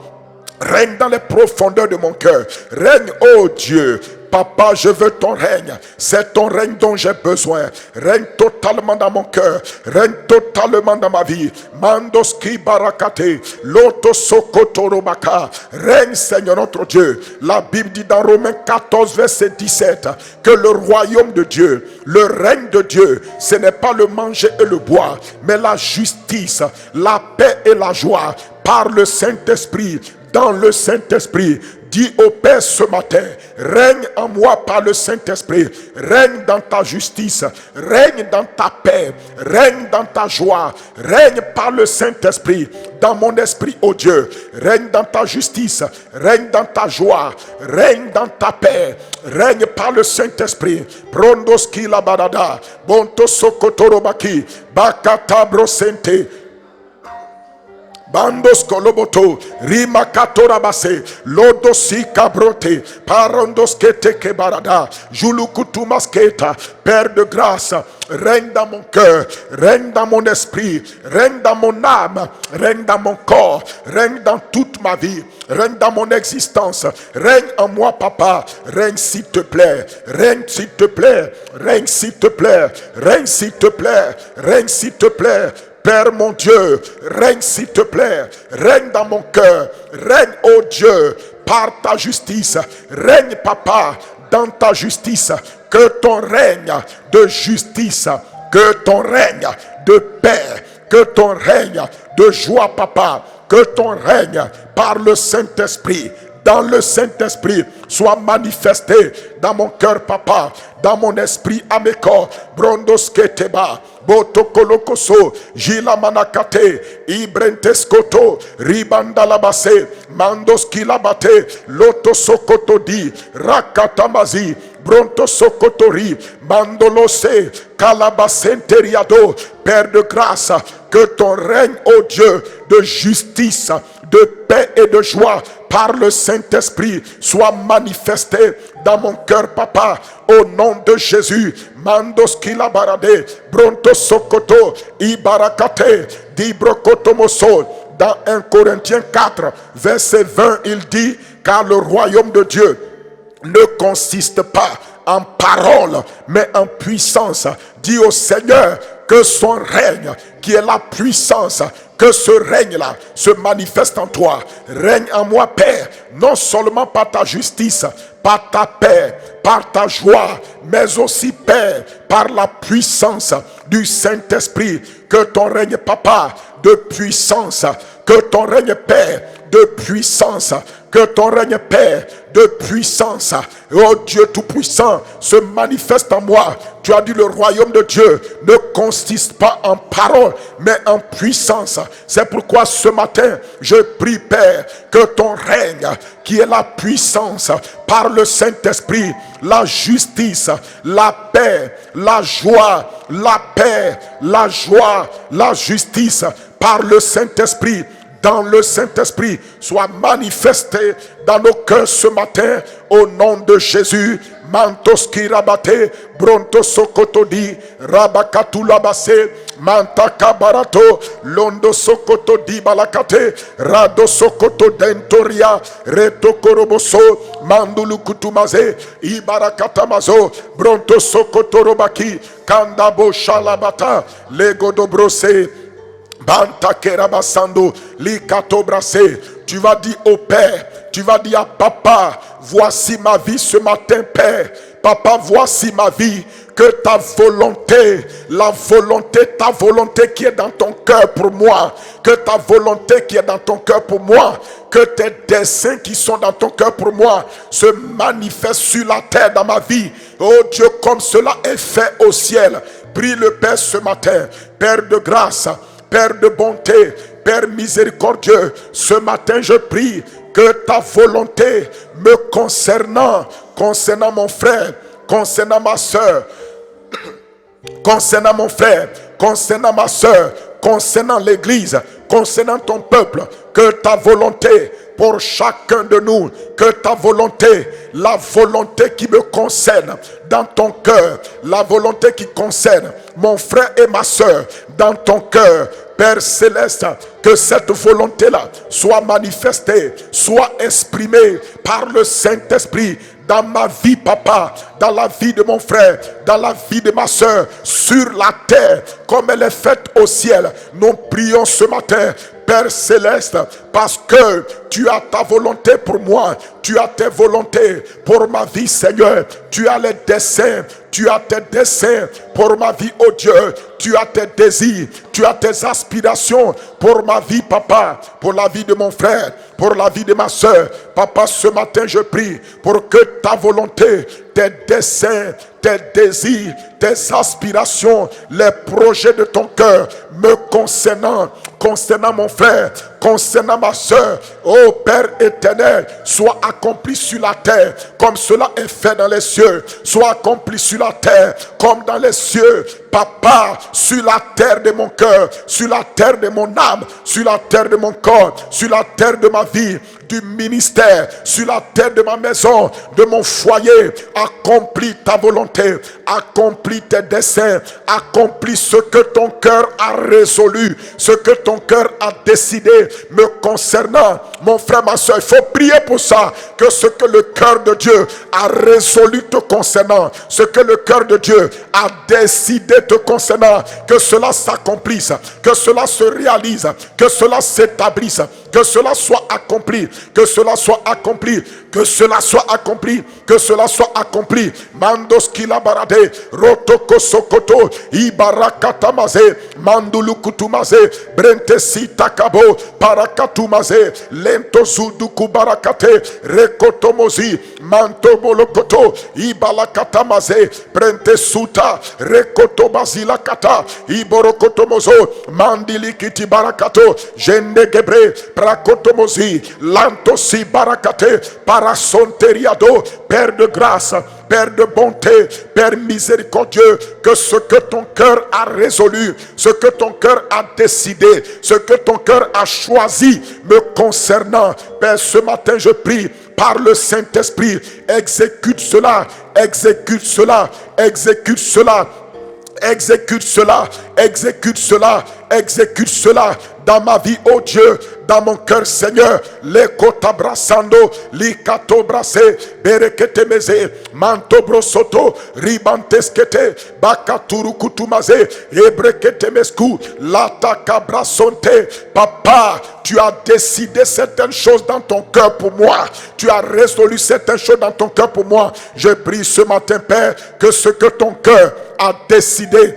B: Règne dans les profondeurs de mon cœur. Règne, ô Dieu. Papa, je veux ton règne. C'est ton règne dont j'ai besoin. Règne totalement dans mon cœur. Règne totalement dans ma vie. Mandoski barakate. Loto sokotorobaka. Règne, Seigneur notre Dieu. La Bible dit dans Romains 14, verset 17, que le royaume de Dieu, le règne de Dieu, ce n'est pas le manger et le boire, mais la justice, la paix et la joie par le Saint-Esprit. Dans le Saint-Esprit, dis au Père ce matin, règne en moi par le Saint-Esprit, règne dans ta justice, règne dans ta paix, règne dans ta joie, règne par le Saint-Esprit, dans mon esprit, ô Dieu, règne dans ta justice, règne dans ta joie, règne dans ta paix, règne par le Saint-Esprit. Prondoski la badada, bonto sokotorobaki, bakata brosente. Bandos koloboto, rima katorabase, lodosi kabrote, parandos kete kebarada, julukutu masketa. Père de grâce, règne dans mon cœur, règne dans mon esprit, règne dans mon âme, règne dans mon corps, règne dans toute ma vie, règne dans mon existence, règne en moi, Papa, règne s'il te plaît, règne s'il te plaît, règne s'il te plaît, règne s'il te plaît, règne s'il te plaît. Père mon Dieu, règne s'il te plaît, règne dans mon cœur, règne, ô Dieu, par ta justice, règne, Papa, dans ta justice, que ton règne de justice, que ton règne de paix, que ton règne de joie, Papa, que ton règne par le Saint-Esprit, dans le Saint-Esprit, soit manifesté dans mon cœur, Papa, dans mon esprit, à mes corps, brondosketeba, botokolokoso, jila manakate, ibrenteskoto, ribandalabase, mandoskilabate, lotosokotodi, rakatamazi, brontosokotori, mandolose, calabasenteriado. Père de grâce, que ton règne, ô Dieu, de justice, de paix et de joie par le Saint-Esprit soit manifesté dans mon cœur, Papa, au nom de Jésus. Mandoskila barade, bronto sokoto, ibarakate, dibrokotomoso. Dans 1 Corinthiens 4, verset 20, il dit, car le royaume de Dieu ne consiste pas en parole, mais en puissance. Dis au Seigneur que son règne, qui est la puissance, que ce règne-là se manifeste en toi. Règne en moi, Père, non seulement par ta justice, par ta paix, par ta joie, mais aussi, Père, par la puissance du Saint-Esprit. Que ton règne, Papa, de puissance, que ton règne, Père, de puissance. Que ton règne, Père, de puissance, oh Dieu Tout-Puissant, se manifeste en moi. Tu as dit le royaume de Dieu ne consiste pas en parole, mais en puissance. C'est pourquoi ce matin, je prie, Père, que ton règne, qui est la puissance, par le Saint-Esprit, la justice, la paix, la joie, la paix, la joie, la justice, par le Saint-Esprit, dans le Saint-Esprit, soit manifesté dans nos cœurs ce matin, au nom de Jésus. Mantos kirabate, bronto sokotodi, rabakatu labase, mantaka barato, londo sokoto di balakate, rado sokoto dentoria, reto koroboso, mandulu kutumaze, ibarakatamazo, bronto sokoto robaki, kandabo shalabata, lego dobrose, banta kerabasando, likato brase. Tu vas dire au Père, tu vas dire à Papa, voici ma vie ce matin, Père. Papa, voici ma vie. Que ta volonté, ta volonté qui est dans ton cœur pour moi, que ta volonté qui est dans ton cœur pour moi, que tes desseins qui sont dans ton cœur pour moi se manifestent sur la terre dans ma vie. Oh Dieu, comme cela est fait au ciel. Prie le Père ce matin, Père de grâce, Père de bonté, Père miséricordieux, ce matin je prie que ta volonté me concernant mon frère, concernant ma soeur, concernant mon frère, concernant ma soeur, concernant l'église, concernant ton peuple, que ta volonté pour chacun de nous, que ta volonté, la volonté qui me concerne dans ton cœur, la volonté qui concerne mon frère et ma soeur dans ton cœur, Père Céleste, que cette volonté-là soit manifestée, soit exprimée par le Saint-Esprit dans ma vie, Papa, dans la vie de mon frère, dans la vie de ma soeur, sur la terre, comme elle est faite au ciel. Nous prions ce matin, Père Céleste, parce que tu as ta volonté pour moi, tu as tes volontés pour ma vie, Seigneur. Tu as les desseins, tu as tes desseins pour ma vie, oh Dieu. Tu as tes désirs, tu as tes aspirations pour ma vie, Papa, pour la vie de mon frère, pour la vie de ma soeur. Papa, ce matin, je prie pour que ta volonté, tes desseins, tes désirs, tes aspirations, les projets de ton cœur me concernant mon frère, concernant ma soeur, ô Père éternel, soit accompli sur la terre comme cela est fait dans les cieux, soit accompli sur la terre comme dans les cieux. Papa, sur la terre de mon cœur, sur la terre de mon âme, sur la terre de mon corps, sur la terre de ma vie, du ministère, sur la terre de ma maison, de mon foyer, accomplis ta volonté, accomplis tes desseins, accomplis ce que ton cœur a résolu, ce que ton cœur a décidé me concernant. Mon frère, ma soeur, il faut prier pour ça, que ce que le cœur de Dieu a résolu te concernant, ce que le cœur de Dieu a décidé te concernant, que cela s'accomplisse, que cela se réalise, que cela s'établisse, que cela soit accompli, que cela soit accompli, que cela soit accompli, que cela soit accompli. Mandos kila barade, rotoko sokoto, ibarakatamaze, mandulu kutumaze, brente sitakabo, parakatumaze, lento zuduku barakate, rekotomozi, manto bolokoto, ibalakatamaze, brente suta, rekoto bazilakata, iborokotomozo, mandili kiti barakato, jende gebre, prakotomozi, lantosi barakate, parasonteriado. Père de grâce, Père de bonté, Père miséricordieux, que ce que ton cœur a résolu, ce que ton cœur a décidé, ce que ton cœur a choisi me concernant, Père, ce matin je prie par le Saint-Esprit, exécute cela, exécute cela, exécute cela. Exécute cela, exécute cela, exécute cela dans ma vie, oh Dieu, dans mon cœur, Seigneur. Les kotabrasando, li kato brase, berekete meze, manto brosoto, ribanteskete, bakaturu kutumaze, ebrekete mesku, lataka brasonte. Papa, tu as décidé certaines choses dans ton cœur pour moi. Tu as résolu certaines choses dans ton cœur pour moi. Je prie ce matin, Père, que ce que ton cœur a décidé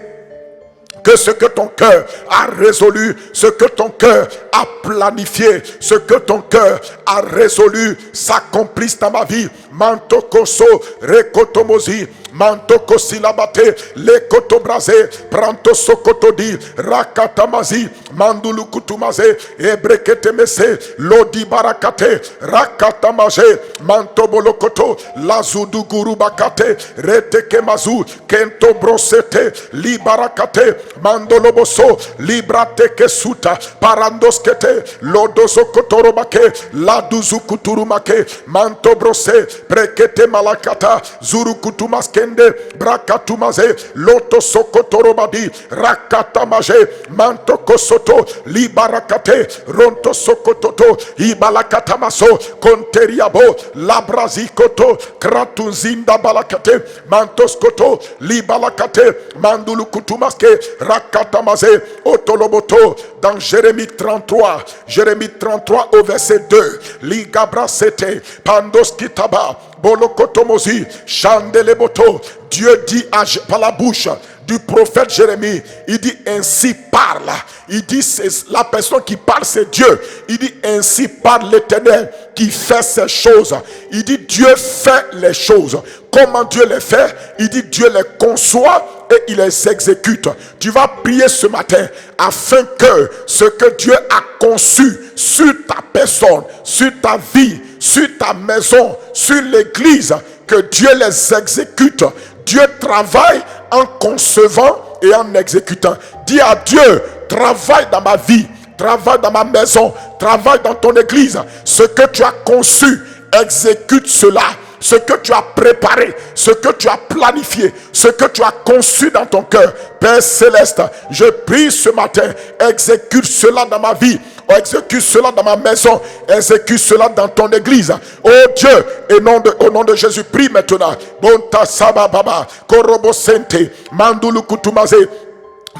B: Que ce que ton cœur a résolu, ce que ton cœur a planifié, ce que ton cœur a résolu s'accomplisse dans ma vie. Mantokoso, rekotomozi, mantoko silabate, lekoto brase, pranto sokotodi, rakatamazi, mandulu kutumaze, ebrekete mese, lodi barakate, rakatamaje, mantobolokoto, lazudu guru bakate, reteke mazu, kento brosete, libarakate, mandoloboso, librateke suta, parandoskete, lodozokotorobake, laduzu kuturumake, manto brose, prekete malakata, zuru kutumaskende, brakatumaze, loto sokotorobadi, rakatamaje, manto kosoto, libarakate, ronto sokototo, ibalakatamaso, konteriabo, labrazikoto, kratunzinda balakate, mantoskoto, libalakate, mandulu kutumaske, rakatamaze, otoloboto, dans Jérémie 33 au verset 2, ligabrasete, pandoskitaba, bolokotomozi, chandeleboto. Dieu dit par la bouche du prophète Jérémie, il dit ainsi parle. Il dit c'est la personne qui parle, c'est Dieu. Il dit ainsi parle l'Éternel qui fait ces choses. Il dit Dieu fait les choses. Comment Dieu les fait? Il dit Dieu les conçoit et il les exécute. Tu vas prier ce matin afin que ce que Dieu a conçu sur ta personne, sur ta vie, sur ta maison, sur l'église, que Dieu les exécute. Dieu travaille en concevant et en exécutant. Dis à Dieu, travaille dans ma vie, travaille dans ma maison, travaille dans ton église. Ce que tu as conçu, exécute cela. Ce que tu as préparé, ce que tu as planifié, ce que tu as conçu dans ton cœur. Père Céleste, je prie ce matin, exécute cela dans ma vie, exécute cela dans ma maison, exécute cela dans ton église. Oh Dieu, et au nom de Jésus, prie maintenant. Bonta sabababa, korobo sente, mandulu kutumaze,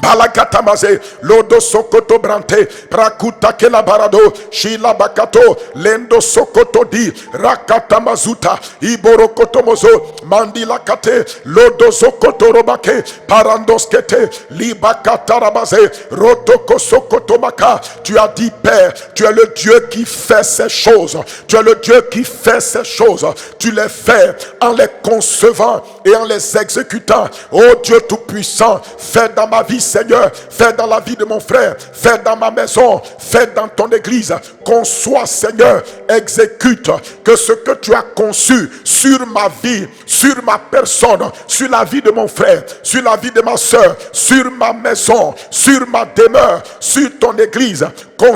B: balakatamaze, lodo sokoto brante, prakuta kela barado, shila bakato, lendo sokoto di, rakatamazuta, iborokotomozo, mandila kate, lodo sokoto robake, parandoskete, libakatarabaze, rotoko sokoto maka. Tu as dit Père, tu es le Dieu qui fait ces choses. Tu es le Dieu qui fait ces choses. Tu les fais en les concevant et en les exécutant. Oh Dieu tout-puissant, fais dans ma vie, Seigneur, fais dans la vie de mon frère, fais dans ma maison, fais dans ton église. Conçois, Seigneur, exécute que ce que tu as conçu sur ma vie, sur ma personne, sur la vie de mon frère, sur la vie de ma soeur, sur ma maison, sur ma demeure, sur ton église.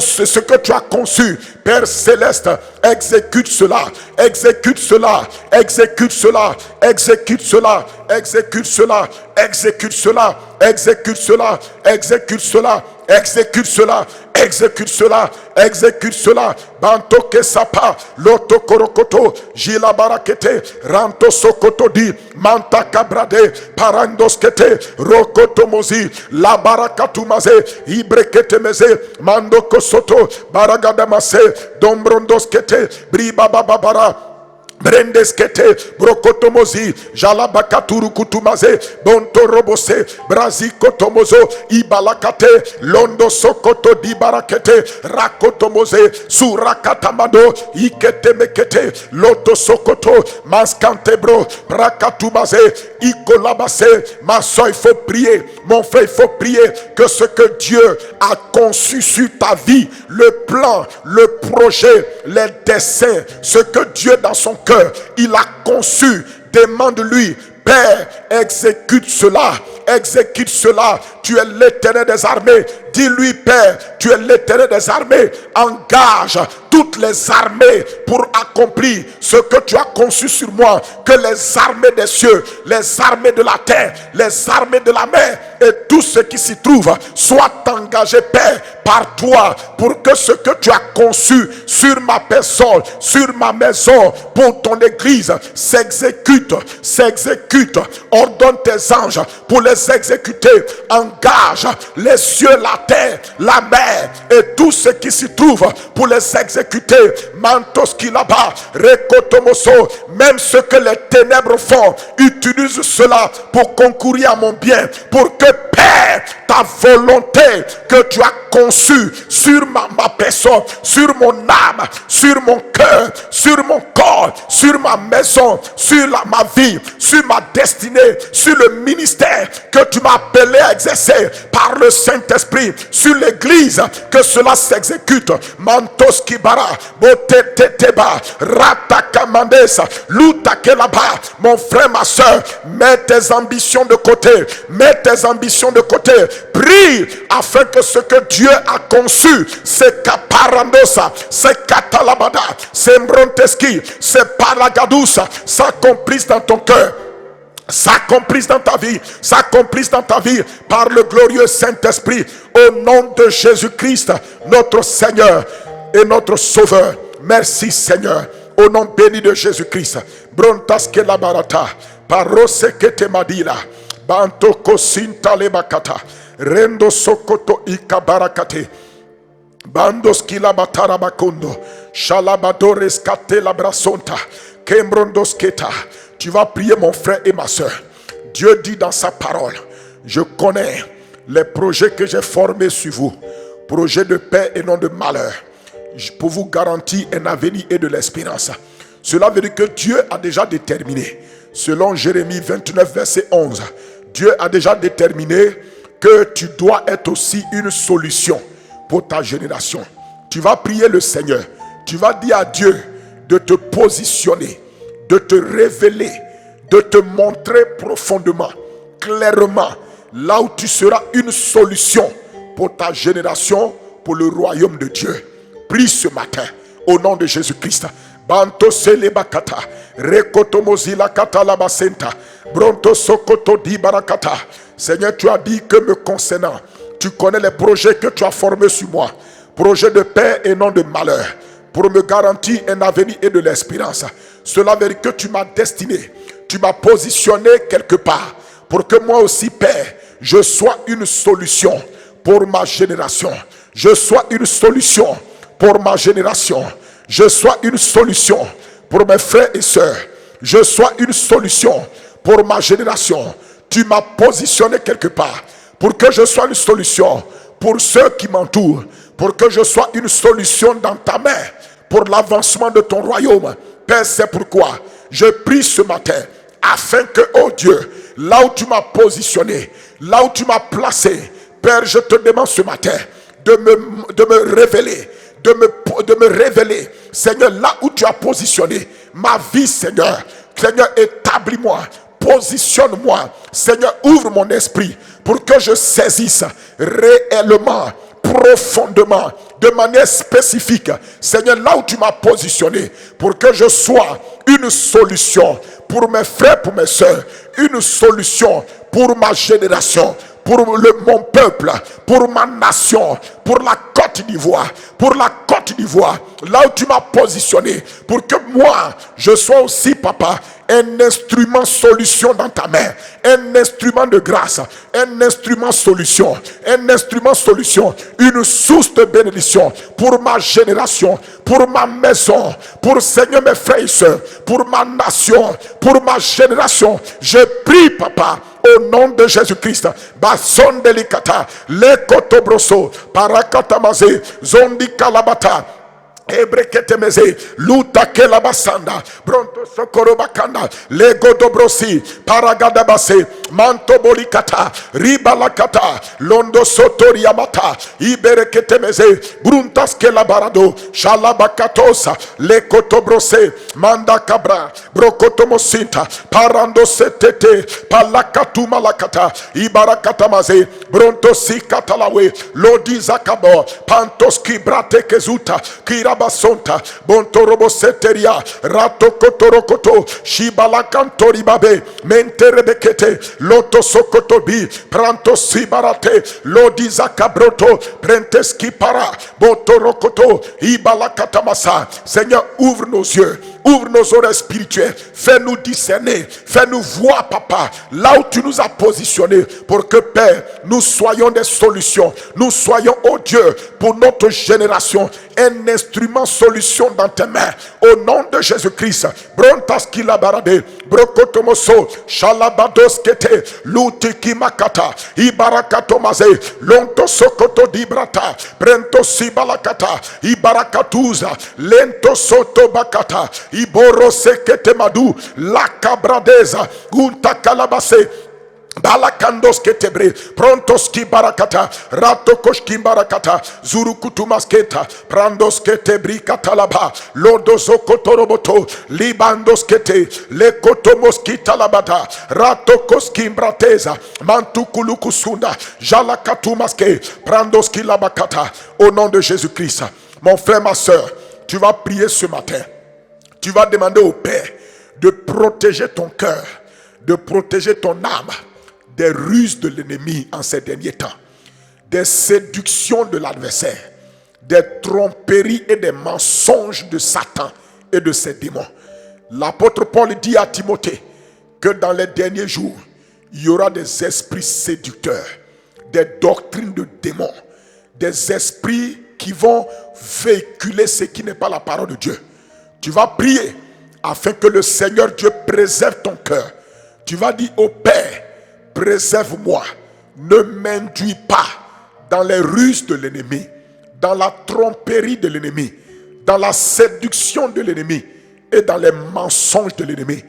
B: Ce que tu as conçu, Père Céleste, exécute cela, exécute cela, exécute cela, exécute cela, exécute cela, exécute cela, exécute cela, exécute cela, exécute cela, exécute cela, exécute cela. Banto kesapa, loto korokoto, jila barakete, ranto sokoto di, manta kabrade, parandoskete, rokoto mozi, la barakatu maze, ibrekete meze, mando kosoto, baragada mase, dombrondoskete, briba bababara. Brendeskete, brokotomozi, jalabakaturu kutumaze, bonto robose, brazikotomozo, ibalakate, londo sokoto di barakete, rakotomoze, surakatamado, ikete mekete, loto sokoto, maskante bro, brakatumaze, ikolabase. Ma soeur, il faut prier, mon frère, il faut prier que ce que Dieu a conçu sur ta vie, le plan, le projet, les desseins, ce que Dieu dans son cœur, il a conçu, demande-lui, Père, exécute cela, exécute cela. Tu es l'Éternel des armées. Dis-lui, Père, tu es l'Éternel des armées. Engage toutes les armées pour accomplir ce que tu as conçu sur moi. Que les armées des cieux, les armées de la terre, les armées de la mer et tout ce qui s'y trouve soient engagés, Père, par toi, pour que ce que tu as conçu sur ma personne, sur ma maison, pour ton église, s'exécute, s'exécute. Ordonne tes anges pour les exécuter. Engage les cieux, la terre, la mer et tout ce qui s'y trouve pour les exécuter. Mantoski là-bas, Rekotomoso, même ce que les ténèbres font, utilise cela pour concourir à mon bien, pour que Père, ta volonté que tu as conçue sur ma personne, sur mon âme, sur mon cœur, sur mon corps, sur ma maison, sur ma vie, sur ma destinée, sur le ministère que tu m'as appelé à exercer par le Saint-Esprit, sur l'église, que cela s'exécute. Mantos Kibara, Boteteteba, Ratakamandesa, Lutakelaba. Mon frère, ma soeur, mets tes ambitions de côté, mets tes ambitions de côté, prie afin que ce que Dieu a conçu, c'est Kaparandosa, c'est Katalabada, c'est Mbronteski, c'est Paragadousa, s'accomplisse dans ton cœur, s'accomplisse dans ta vie, s'accomplisse dans ta vie par le glorieux Saint-Esprit, au nom de Jésus-Christ, notre Seigneur et notre Sauveur. Merci Seigneur, au nom béni de Jésus-Christ. Brontaske la barata, parosekete madila, bantoko sinta lebakata, rendo sokoto ikabarakate, bandos kila batara bakondo, shalabadores kate la brasonta, kembrondos keta. Tu vas prier mon frère et ma soeur. Dieu dit dans sa parole, je connais les projets que j'ai formés sur vous, projets de paix et non de malheur, pour vous garantir un avenir et de l'espérance. Cela veut dire que Dieu a déjà déterminé, selon Jérémie 29 verset 11, Dieu a déjà déterminé que tu dois être aussi une solution pour ta génération. Tu vas prier le Seigneur, tu vas dire à Dieu de te positionner, de te révéler, de te montrer profondément, clairement, là où tu seras une solution pour ta génération, pour le royaume de Dieu. Prie ce matin, au nom de Jésus-Christ. Banto selebakata, rekotomozila katalabasenta, bronto sokoto di barakata. Seigneur, tu as dit que me concernant, tu connais les projets que tu as formés sur moi, projets de paix et non de malheur, pour me garantir un avenir et de l'espérance. Cela veut dire que tu m'as destiné, tu m'as positionné quelque part, pour que moi aussi, Père, je sois une solution pour ma génération. Je sois une solution pour ma génération. Je sois une solution pour mes frères et sœurs. Je sois une solution pour ma génération. Tu m'as positionné quelque part pour que je sois une solution pour ceux qui m'entourent, pour que je sois une solution dans ta main pour l'avancement de ton royaume. Père, c'est pourquoi je prie ce matin afin que, oh Dieu, là où tu m'as positionné, là où tu m'as placé, Père, je te demande ce matin de me révéler, de me révéler, Seigneur, là où tu as positionné ma vie, Seigneur. Seigneur, établis-moi, positionne-moi, Seigneur, ouvre mon esprit pour que je saisisse réellement, profondément, de manière spécifique, Seigneur, là où tu m'as positionné, pour que je sois une solution pour mes frères, pour mes soeurs, une solution pour ma génération, pour mon peuple, pour ma nation, pour la Côte d'Ivoire, là où tu m'as positionné, pour que moi, je sois aussi, papa, un instrument solution dans ta main, un instrument de grâce, un instrument solution, une source de bénédiction pour ma génération, pour ma maison, pour Seigneur mes frères et sœurs, pour ma nation, pour ma génération. Je prie, papa, au nom de Jésus-Christ. Bason delicata, le kotobroso, parakatamaze, zondi kalabata. Ebreketemeze, luta kelabasanda, bronto sokorobakanda, lego dobrosi, paragadabase, manto bolikata, ribalakata, londo sotoriamata, ibereketemeze, bruntas kelabarado, shalabakatosa, lekotobrose, manda cabra, brokotomosinta, parando setete, palakatuma lakata, ibarakatamaze, bronto sikatalawe, lodizakabo, pantoski brate kezuta, kira basonta, bontorobo seteria, rato kotorokoto, shibalakantori babe, menterebekete, loto sokotobi, pranto sibarate, lodizakabroto, prenteski para, botorokoto, ibalakatamasa. Seigneur, ouvre nos yeux, Ouvre nos oreilles spirituelles. Fais-nous discerner. Fais-nous voir, papa, là où tu nous as positionnés pour que, Père, nous soyons des solutions. Nous soyons, oh Dieu, pour notre génération, un instrument solution dans tes mains. Au nom de Jésus-Christ. Brontaskila barade, brokotomoso, shalabados kete, lutiki makata, ibarakatomaze, lonto sokoto dibrata, brento sibalakata, ibarakatuza, lento soto bakata, iboro sekete madu, lakabradeza, unta kalabase, Balakandos ketebre, prontos ki barakata, ratokos ki barakata, zurukutu masketa, prandos ketebri katalaba, lodozo kotoroboto, libandos kete, le kotomos ki talabata, ratokos ki brateza, mantukulukusunda, jalakatu maske, prandos ki labakata, au nom de Jésus-Christ. Mon frère, ma soeur, tu vas prier ce matin. Tu vas demander au Père de protéger ton cœur, de protéger ton âme des ruses de l'ennemi en ces derniers temps, des séductions de l'adversaire, des tromperies et des mensonges de Satan et de ses démons. L'apôtre Paul dit à Timothée que dans les derniers jours, il y aura des esprits séducteurs, des doctrines de démons, des esprits qui vont véhiculer ce qui n'est pas la parole de Dieu. Tu vas prier afin que le Seigneur Dieu préserve ton cœur. Tu vas dire au Père, préserve-moi, ne m'induis pas dans les ruses de l'ennemi, dans la tromperie de l'ennemi, dans la séduction de l'ennemi et dans les mensonges de l'ennemi.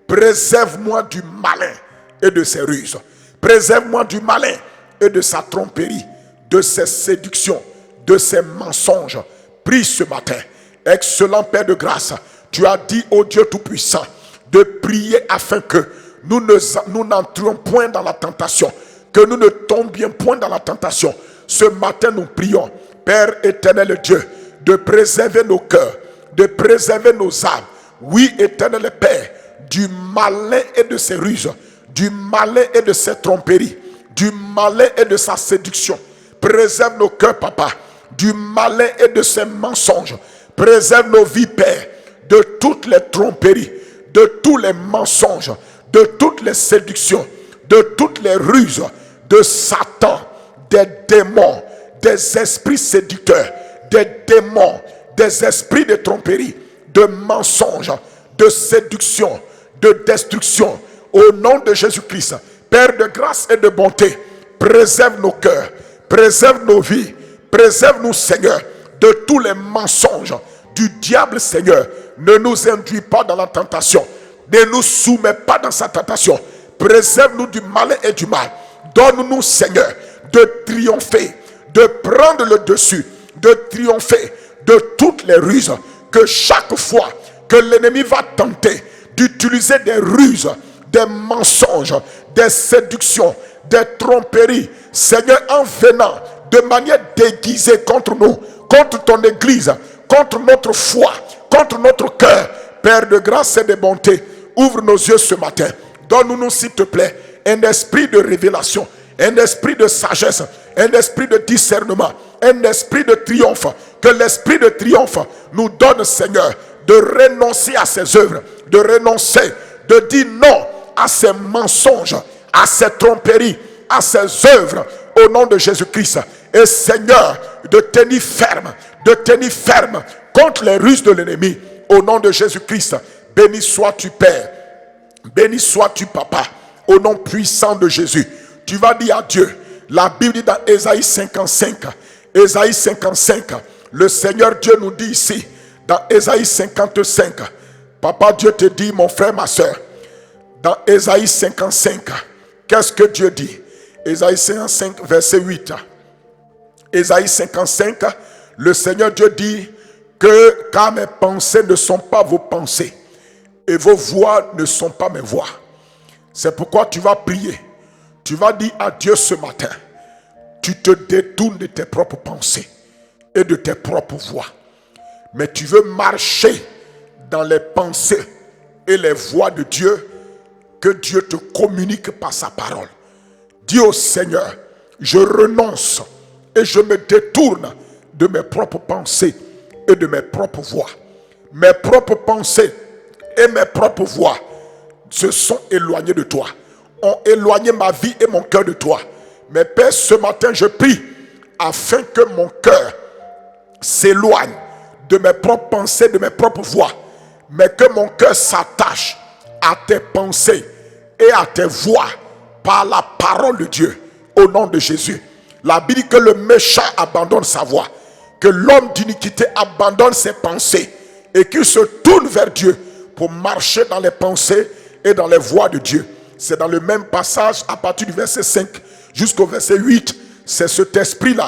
B: Préserve-moi du malin et de ses ruses. Préserve-moi du malin et de sa tromperie, de ses séductions, de ses mensonges. Prie ce matin. Excellent Père de grâce, tu as dit au Dieu Tout-Puissant de prier afin que nous n'entrions point dans la tentation, que nous ne tombions point dans la tentation. Ce matin, nous prions, Père éternel Dieu, de préserver nos cœurs, de préserver nos âmes. Oui, éternel Père, du malin et de ses ruses, du malin et de ses tromperies, du malin et de sa séduction. Préserve nos cœurs, papa, du malin et de ses mensonges. Préserve nos vies, Père, de toutes les tromperies, de tous les mensonges, de toutes les séductions, de toutes les ruses de Satan, des démons, des esprits séducteurs, des démons, des esprits de tromperie, de mensonges, de séduction, de destruction. Au nom de Jésus-Christ, Père de grâce et de bonté, préserve nos cœurs, préserve nos vies, préserve-nous, Seigneur, de tous les mensonges du diable, Seigneur. Ne nous induis pas dans la tentation. Ne nous soumets pas dans sa tentation. Préserve-nous du malin et du mal. Donne-nous, Seigneur, de triompher, de prendre le dessus, de triompher de toutes les ruses. Que chaque fois que l'ennemi va tenter d'utiliser des ruses, des mensonges, des séductions, des tromperies, Seigneur, en venant de manière déguisée contre nous, contre ton église, contre notre foi, contre notre cœur, Père de grâce et de bonté, ouvre nos yeux ce matin. Donne-nous, s'il te plaît, un esprit de révélation, un esprit de sagesse, un esprit de discernement, un esprit de triomphe. Que l'esprit de triomphe nous donne, Seigneur, de renoncer à ses œuvres, de renoncer, de dire non à ses mensonges, à ses tromperies, à ses œuvres, au nom de Jésus-Christ. Et Seigneur, de tenir ferme contre les ruses de l'ennemi, au nom de Jésus-Christ. Béni sois-tu, Père. Béni sois-tu, Papa, au nom puissant de Jésus. Tu vas dire à Dieu, la Bible dit dans Ésaïe 55, le Seigneur Dieu nous dit ici, dans Ésaïe 55, Papa Dieu te dit, mon frère, ma soeur, dans Ésaïe 55, qu'est-ce que Dieu dit? Ésaïe 55, verset 8. Ésaïe 55, le Seigneur Dieu dit que car mes pensées ne sont pas vos pensées et vos voix ne sont pas mes voix. C'est pourquoi tu vas prier. Tu vas dire à Dieu ce matin, tu te détournes de tes propres pensées et de tes propres voix. Mais tu veux marcher dans les pensées et les voix de Dieu que Dieu te communique par sa parole. Dis au Seigneur, je renonce et je me détourne de mes propres pensées et de mes propres voix. Mes propres pensées et mes propres voix se sont éloignés de toi, ont éloigné ma vie et mon cœur de toi. Mais Père, ce matin, je prie afin que mon cœur s'éloigne de mes propres pensées, de mes propres voix, mais que mon cœur s'attache à tes pensées et à tes voix par la parole de Dieu, au nom de Jésus. La Bible dit que le méchant abandonne sa voix, que l'homme d'iniquité abandonne ses pensées et qu'il se tourne vers Dieu pour marcher dans les pensées et dans les voies de Dieu. C'est dans le même passage à partir du verset 5 jusqu'au verset 8. C'est cet esprit-là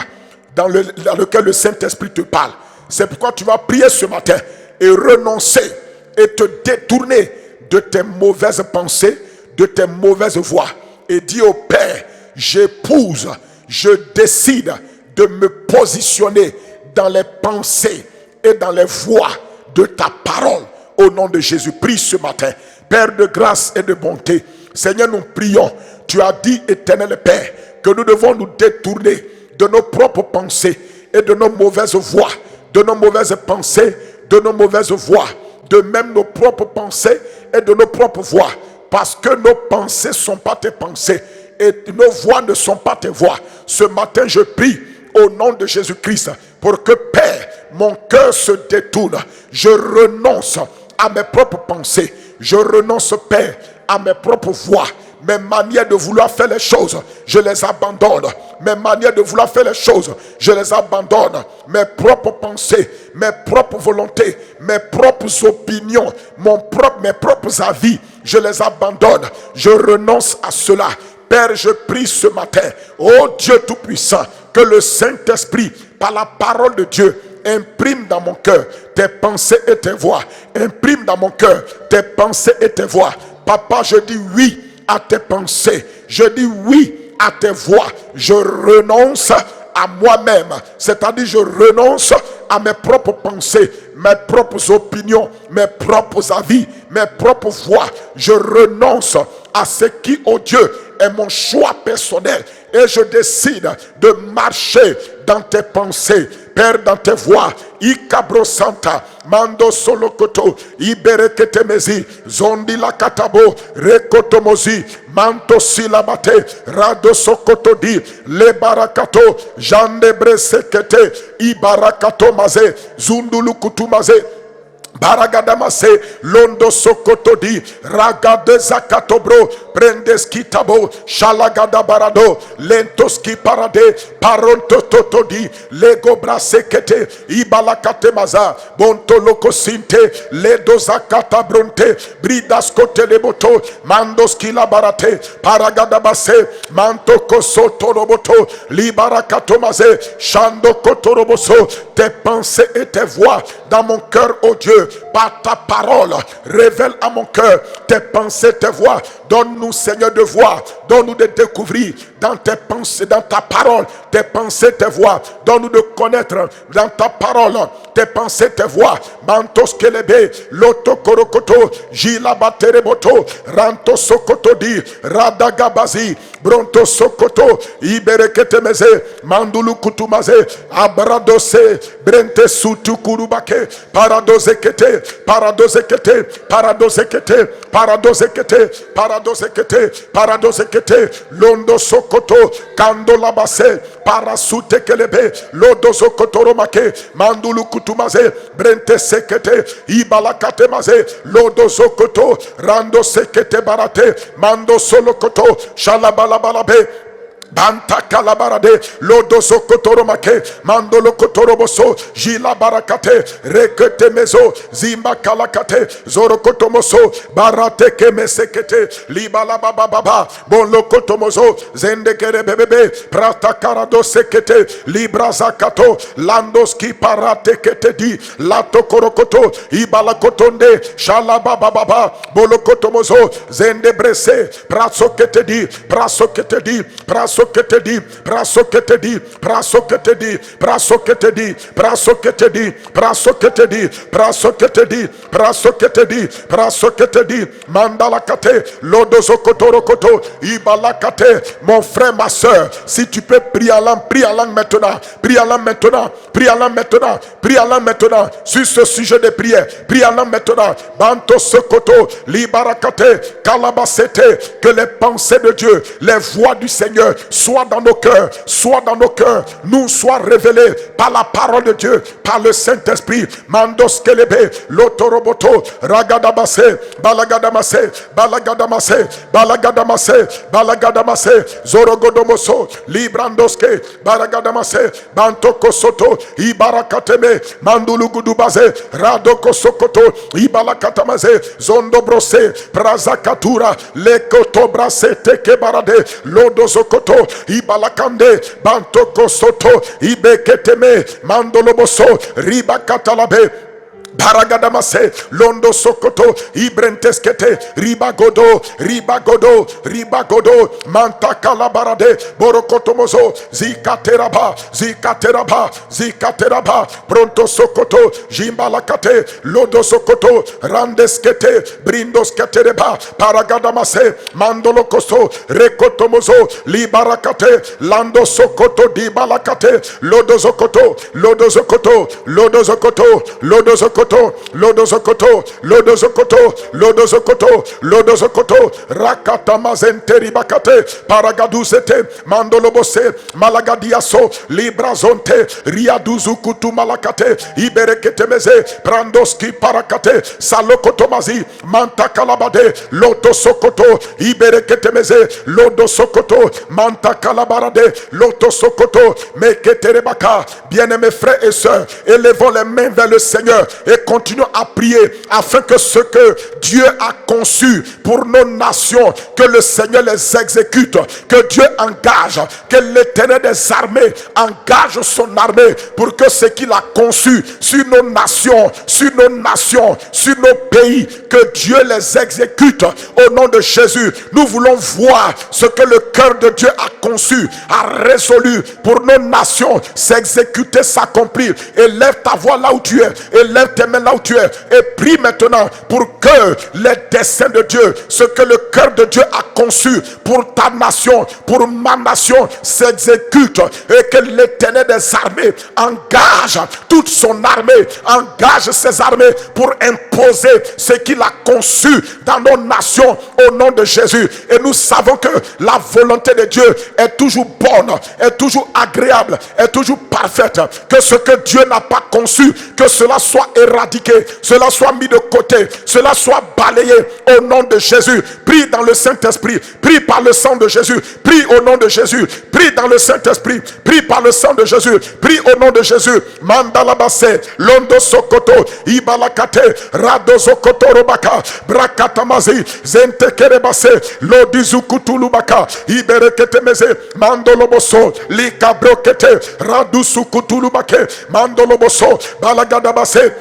B: dans lequel le Saint-Esprit te parle. C'est pourquoi tu vas prier ce matin et renoncer et te détourner de tes mauvaises pensées, de tes mauvaises voies. Et dire au Père, j'épouse, je décide de me positionner dans les pensées et dans les voies de ta parole. Au nom de Jésus, prie ce matin. Père de grâce et de bonté, Seigneur, nous prions. Tu as dit, éternel Père, que nous devons nous détourner de nos propres pensées et de nos mauvaises voies, de nos mauvaises pensées, de nos mauvaises voies, de même nos propres pensées et de nos propres voies, parce que nos pensées ne sont pas tes pensées et nos voix ne sont pas tes voix. Ce matin, je prie au nom de Jésus-Christ pour que, Père, mon cœur se détourne. Je renonce à mes propres pensées. Je renonce, Père, à mes propres voix. Mes manières de vouloir faire les choses, je les abandonne. Mes manières de vouloir faire les choses, je les abandonne. Mes propres pensées, mes propres volontés, mes propres opinions, mes propres avis, je les abandonne. Je renonce à cela. Père, je prie ce matin, ô Dieu Tout-Puissant, que le Saint-Esprit, par la parole de Dieu, imprime dans mon cœur tes pensées et tes voix. Imprime dans mon cœur tes pensées et tes voix. Papa, je dis oui à tes pensées. Je dis oui à tes voix. Je renonce à moi-même. C'est-à-dire, je renonce à mes propres pensées, mes propres opinions, mes propres avis, mes propres voix. Je renonce à ce qui, oh Dieu, est mon choix personnel. Et je décide de marcher dans tes pensées, Père, dans tes voies. Ikabro Santa, Mando Solokoto, Ibereketemezi, Zondi la Katabo, Rekotomozi, Manto Silabate, Rado Sokotodi, Le Barakato, Jandebre Sekete, Ibarakato Maze, Zundulu Kutumaze, Baragadamase, Londo Sokotodi, Ragade Zakatobro, Prendeski Tabo, Shalagada Barado, Lentoski Parade, Paronto Totodi, Lego Brasekete, Ibalakate Maza, Bontoloko Sinte, Ledo Zakata Bronte, Bridaskote Leboto, Mandoski Labarate, Paragadabase, Mantoko Sotoroboto, Libarakatomaze, Shando Kotoroboso, tes pensées et tes voix dans mon cœur, oh Dieu. Par ta parole, révèle à mon cœur tes pensées, tes voix. Donne-nous, Seigneur, de voir. Donne-nous de découvrir dans tes pensées, dans ta parole, tes pensées, tes voix. Donne-nous de connaître dans ta parole tes pensées, tes voix. Mantos kelebe, loto korokoto, jila batereboto, ranto sokoto di, radagabazi, bronto sokoto, ibereketemeze, mandulu kutumaze, abradose, brente sutu kurubake, paradozekete, paradozekete, paradozekete, paradozekete, paradozekete, paradozekete, londo sokoto, kando labase, parasute kelebe, lodo sokoto romake, mandulu kutumaze, brente sekete, ibalakate maze, lodo sokoto, rando sekete barate, mando solokoto, shalabalabalabe, Banta kalabarade, lodo sokotoromake, mandolo kotoroboso, jila barakate, rekete mezo, zimba kalakate, zorokotomoso, barate kemesekete, libala baba baba, bonlo kotomozo, zendekere bebebe, prata karado sekete, libra zakato, landoski parate kete di, lato korokoto, ibala kotonde, shala baba baba, bolo kotomozo, zende brese, praso kete di, praso kete di, praso brasso que te dit, brasso que te dit, brasso que te dit, brasso que te dit, brasso que te dit, brasso que te dit, brasso que te dit, brasso que te dit, brasso que te dit, mandala kate, lodozo kotoro koto, ibala kate, mon frère, ma soeur, si tu peux prier en langue maintenant, prie en langue maintenant, prie en langue maintenant, prie en langue maintenant, sur ce sujet de prière, prie en langue maintenant, banto sokoto, libarakate, kalabasete, que les pensées de Dieu, les voix du Seigneur soient dans nos cœurs, nous soient révélées par la parole de Dieu, par le Saint-Esprit. Mandos kelebe, lotoroboto, ragadabase, balagadamase, balagadamase, balagadamase, balagadamase, zorogodomoso, librandoske, balagadamase, bantoko soto, ibarakateme, mandulugudubaze, radoko sokoto, ibalakatamase, zondobrose, prazakatura, lekotobrase tekebarade, lodozokoto, ibalakande, bantoko soto, ibeketeme, mandoloboso, ribakatalabe, Baragadamase, Londo Sokoto, Ibrenteskete, Ribagodo, Ribagodo, Ribagodo, Mantakalabarade, Borokotomozo, Zikateraba, Zikateraba, Zikateraba, Pronto Sokoto, Jimbalakate, Lodo Sokoto, Randeskete, Brindosketereba, Paragadamase, Mandolo Koso, Rekotomozo, Libarakate, Lando Sokoto, Dibalakate, Lodo Sokoto, Lodo Sokoto, Lodo Sokoto, Lodo Sokoto, Lodo Sokoto, Lodo Sokoto, Lodo Sokoto, Lodo Sokoto, Rakata Mazenteri Bakate, Paragadusete, Mandolobose, Malagadiaso, Librazonte, Riaduzu Kutu Malakate, Ibereketemeze, Prandoski Parakate, Salokotomazi, Manta Kalabade, Lodo Sokoto, Ibereketemeze, Lodo Sokoto, Manta Kalabarade, Lodo Sokoto, Meketerebaka. Bien-aimés frères et sœurs, élevons les mains vers le Seigneur et continuons à prier afin que ce que Dieu a conçu pour nos nations, que le Seigneur les exécute, que Dieu engage, que l'Éternel des armées engage son armée pour que ce qu'il a conçu sur nos nations, sur nos pays, que Dieu les exécute au nom de Jésus. Nous voulons voir ce que le cœur de Dieu a conçu, a résolu pour nos nations s'exécuter, s'accomplir. Élève ta voix là où tu es, élève tes mains là où tu es et prie maintenant pour que les desseins de Dieu, ce que le cœur de Dieu a conçu pour ta nation, pour ma nation, s'exécute et que l'Éternel des armées engage toute son armée, engage ses armées pour imposer ce qu'il a conçu dans nos nations au nom de Jésus. Et nous savons que la volonté de Dieu est toujours bonne, est toujours agréable, est toujours parfaite. Que ce que Dieu n'a pas conçu, que cela soit éradiqué, cela soit mis de côté, cela soit balayé au nom de Jésus. Prie dans le Saint-Esprit, prie par le sang de Jésus, prie au nom de Jésus, prie dans le Saint-Esprit, prie par le sang de Jésus, prie au nom de Jésus. Mandalabase, Londo Sokoto, Ibalakate, Rado Sokoto Robaka, Brakatamazi, Zentekerebase, Lodizukutulubaka, Ibereketemeze, Mandoloboso, Likabrokete, Radu Sukutulubake, Mandoloboso, Balagadabase,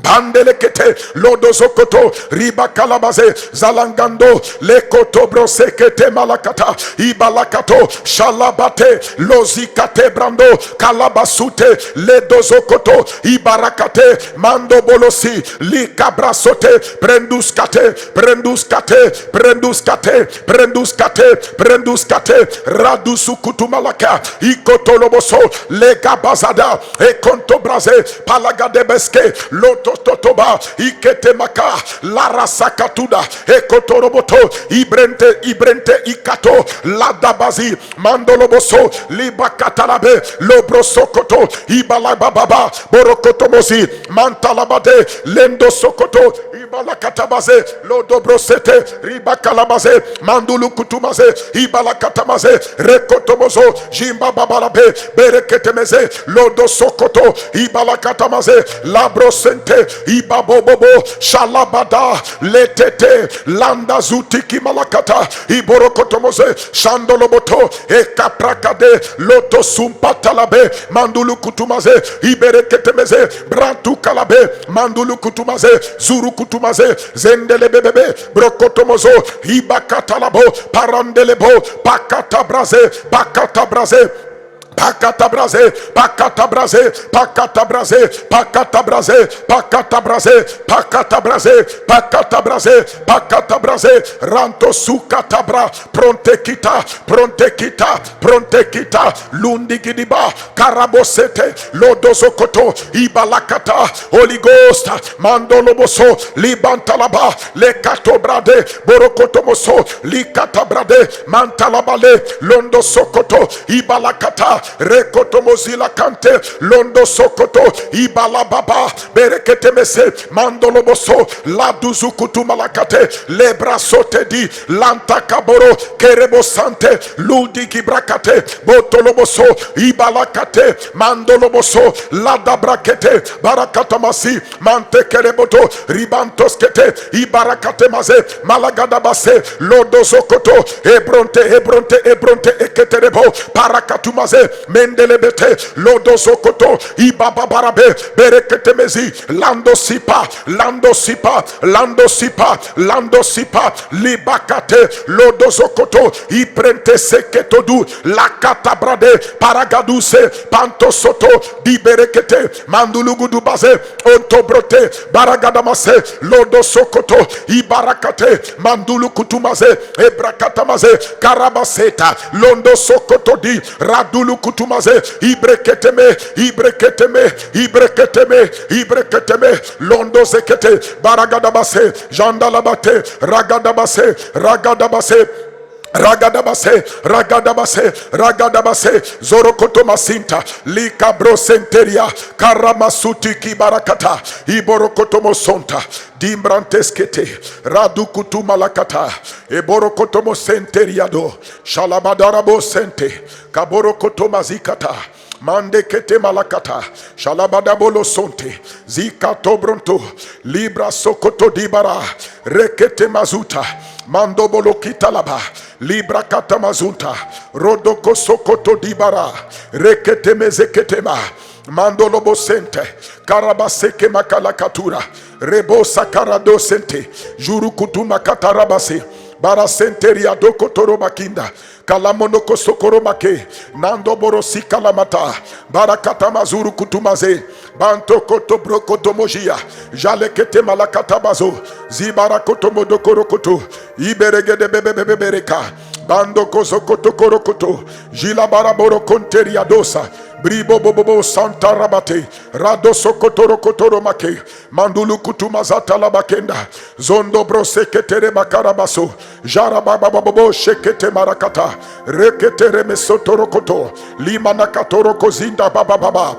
B: Bandelekete, Lodozokoto, Riba Kalabaze, Zalangando, Lekoto Brosekete Malakata, Ibalakato, Shalabate, Lozikate Brando, Kalabasute, Ledozokoto, Ibarakate, Mando Bolosi, Likabrasote, Prenduskate, Prenduskate, Prenduskate, Prenduskate, Prenduskate, Radusukutu Malaka, Ikotoloboso, Legabazada, Ekontobraze, Palagadebeske, Totoba, Iketemaka, Lara Sakatuda, Ekotoroboto, Ibrente, Ikato, Ladabazi, Mandoloboso, Libakatalabe, Lobrosokoto, Ibalababa, Borokotomosi, Mantalabade, Lendo Sokoto, Ibalakatabaze, Lodobrosete, Ribakalabaze, Mandulukutumaze, Ibalakatamaze, Rekotomozo, Jimbababalabe, Bereketemeze, Lodo Sokoto, Ibalakatamaze, Labrosente, Ibrekete, Ibabobobo, Shalabada, Letete, Landa Zutiki Malakata, Iborokotomose, Shandoloboto, Ekaprakade, Loto Sumpatalabe, Mandulu Kutumaze, Ibereketemeze, Brantu Kalabe, Mandulu Kutumaze, Zuru Kutumaze, Zendelebebe, Brokotomozo, Ibakatalabo, Parandelebo, Pakata Braze, Pakata Braze. Pakata braze, pakata braze, pakata braze, pakata braze, pakata braze, pakata braze, pakata braze, pakata braze, ranto sukatabra, pronte kita, lundi gidiba, karabosete, lodozokoto, ibalakata, Holy Ghost, mandoloboso, libantalaba, lekatobrade, borokotomoso, likatabrade, mantalabale, londo sokoto, ibalakata, Rekotomozila kante londo sokoto ibala baba berekete mese mandoloboso laduzukutu malakate lebra sote di lanta kaboro kerebo sante ludi kibrakate botoloboso ibalakate mandoloboso lada brakete barakatamasi mante kereboto ribantoskete ibarakate maze malagada base lodo sokoto ebronte eketerebo parakatumaze mendelebete lodo sokoto ibaba barabe bereketemezi lando sipa libakate lodo sokoto iprente seketodu lakata brade paragaduse panto soto di berekete mandulugudu baze ontobrote baragadamase lodo sokoto ibarakate mandulu kutumaze ebrakatamaze karabaseta londo sokoto di radulu kutumaze ibreketeme londo zekete baragadabase jandalabate ragadabase zorokoto masinta likabro senteria karamasuti kibarakata iborokoto mosonta dimbranteskete radukutu malakata eborokoto mosenteriado shalabadarabo sente kaborokoto mazikata mande kete malakata shalabadabolo sonte zikato bronto libra sokoto dibara rekete mazuta mando bolo kitalaba libra kata mazunta rodoko sokoto dibara rekete mezeketema mando lobo sente karabaseke makalakatura rebo sakarado sente juru kutuma katarabase bara senteria doko toro makinda kalamonoko sokoro make nando borosi kalamata barakata mazuru kutumaze banto koto broko tomojia jalekete malakata bazo zibara koto modokoro koto iberegede bebebereka bando kosokoto korokoto jila baraboro konteria dosa bribo bobo santa rabate rado sokotoro kotoro make mandulu kutumazata labakenda zondo broseketere bakarabaso jara baba bobo shekete marakata rekete remesotoro koto limana katoro kozinda baba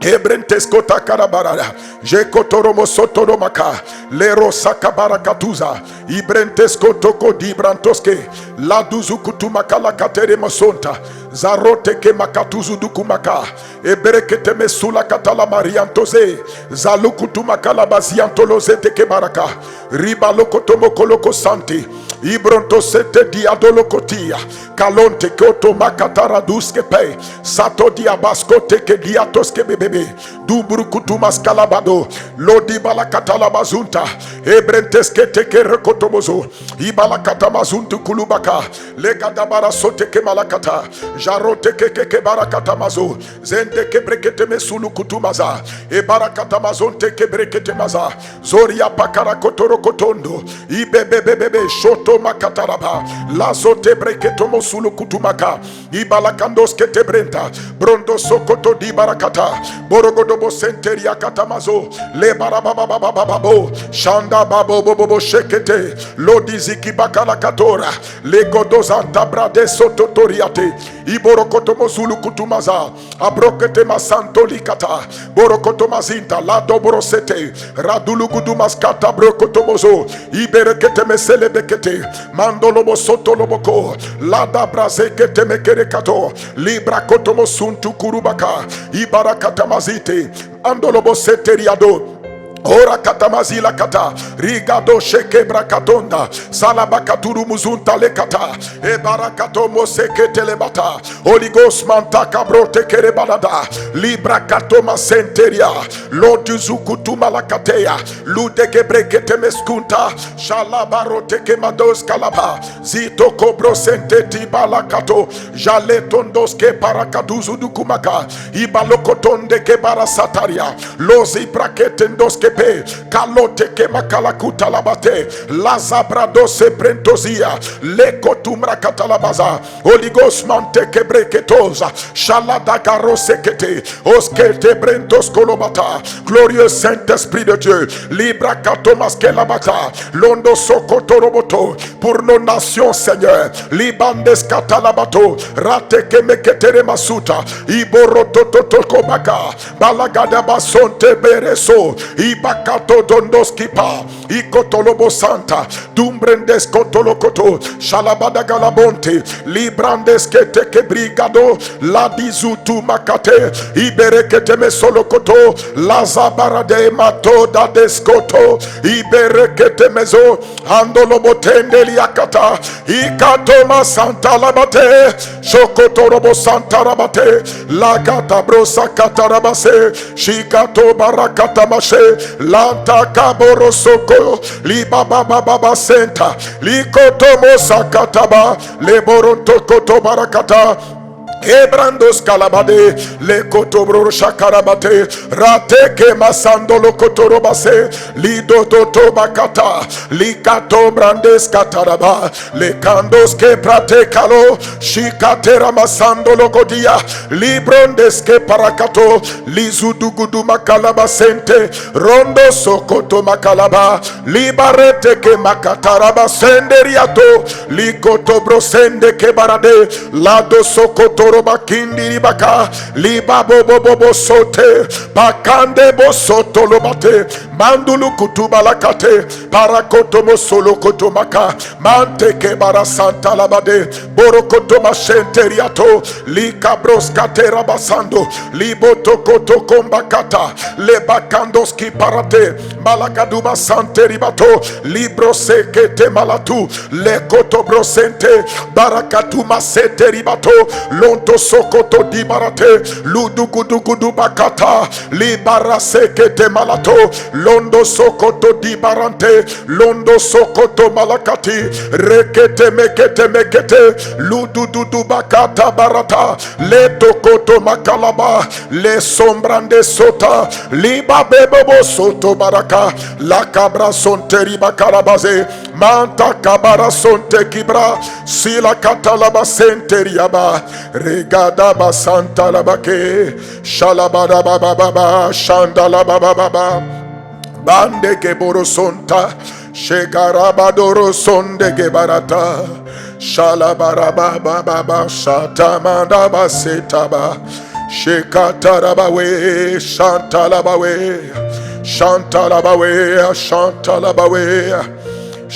B: Ebrentes kota karabarara, jekotoro mosotoro maka, lero sakabarakatuza, ibrentes kotoko dibrantoske, la duzu kutumaka la katere masonta, zarote ke makatuzu dukumaka, eberekete mesula katala mariantoze, zalukutumaka la baziantoloze teke baraka, riba lokotomo koloko santi, ibronto sete diadolokotia, kalonte koto makatara duske pe, sato diabasko teke diatoske bebe. Duburu kutumas kalabado lodi balakatala bazunta ebrenteske teke rekotomozo ibalakata mazuntu kulubaka legadabara soteke malakata jarote keke barakata mazo zende kebrekete mesulu kutumaza e barakata mazonte kebrekete maza zoria pakara kotoro kotondo ibebebebe shoto makataraba lazote breketo mosulu kutumaka ibalakandos ketebrenta brondo sokoto di barakata borogodobo senteria katamazo le barabababababo shanda babo bobo shekete lodiziki bakala katora le godozanta brade sototoriate iborokotomo zulu kutumaza abrokete masanto likata borokotomo zinta la dobrosete radulu gudumas kata brokotomozo iberekete meselebekete mandolobo sotoloboko lada brazekete mekerekato libra kotomo suntu kurubaka ibarakata mazite andolobo seteriado Ora katamazila kata rigado sheke brakatonda salabakaturu muzunta lekata e barakato moseke telebata Holy Ghost manta kabrote kerebalada libra katoma senteria Lord zukutu malakateya lude gebrekete meskunta shalabarote kemados kalaba zito kobro senteti balakato jale tondos ke parakaduzu dukumaka ibalokotonde ke barasataria lozi braketendos ke kalote ke makalakuta labate lazabrado se brentozia lekotumra katalabaza Holy Ghost mante ke breketoza shalada garosekete oskete brentos kolobata glorieux Saint-Esprit de Dieu libra katomas kelabata londo sokotoroboto pour nos nations Seigneur libandes katalabato rate ke meketere masuta iborotototokobaka balagada basonte bereso Bakato dondoskipa ikotolobo santa dumbrendes kotolokoto shalabada galabonte librandes kete kebrigado la dizutu makate iberekete mesolokoto lazabarade mato da deskoto iberekete mezo andolobotende liakata ikatoma santa labate shokotorobo santa rabate lagata brosa katarabase shikato barakata mashe Lanta kaboro soko li baba baba senta li kotomo sakataba le boronto koto barakata Ebrandos kalabade le kotobro shakarabate rate ke masando lo kotorobase lido toto bakata li kato brandes kataraba le kandos ke prate kalo shikatera masando lo kodia librondes ke parakato lizudugudu makalaba sente rondo sokoto makalaba libarete ke makataraba senderiato li kotobro sende ke barade lado sokoto Kindiri baka liba bobo sote bakande bosoto lobate mandulu kutuba lakate parakoto mosolo kotomaka manteke bara santa labade borokoto mashenteriato likabros katera basando liboto koto kombakata le bakandos ki parate malagaduba santeribato libro sekete malatu le koto brosente barakatu maseteribato lonto sokoto di barate ludugudugudu bakata libarase kete malato londo sokoto di barante londo sokoto malakati rekete mekete ludududu bakata barata le tokoto makalaba le sombrande sota liba bebo soto baraka la cabra sonteri bakalabaze manta kabara sonte kibra sila katalaba senteriaba regada basanta labake shalabada baba baba shandala baba baba bande ke borosonta shekarabadoro sonde ke barata shalabara baba baba shatamanda basetaba shekatarabawe shantalabawe shantalabawe shantalabawe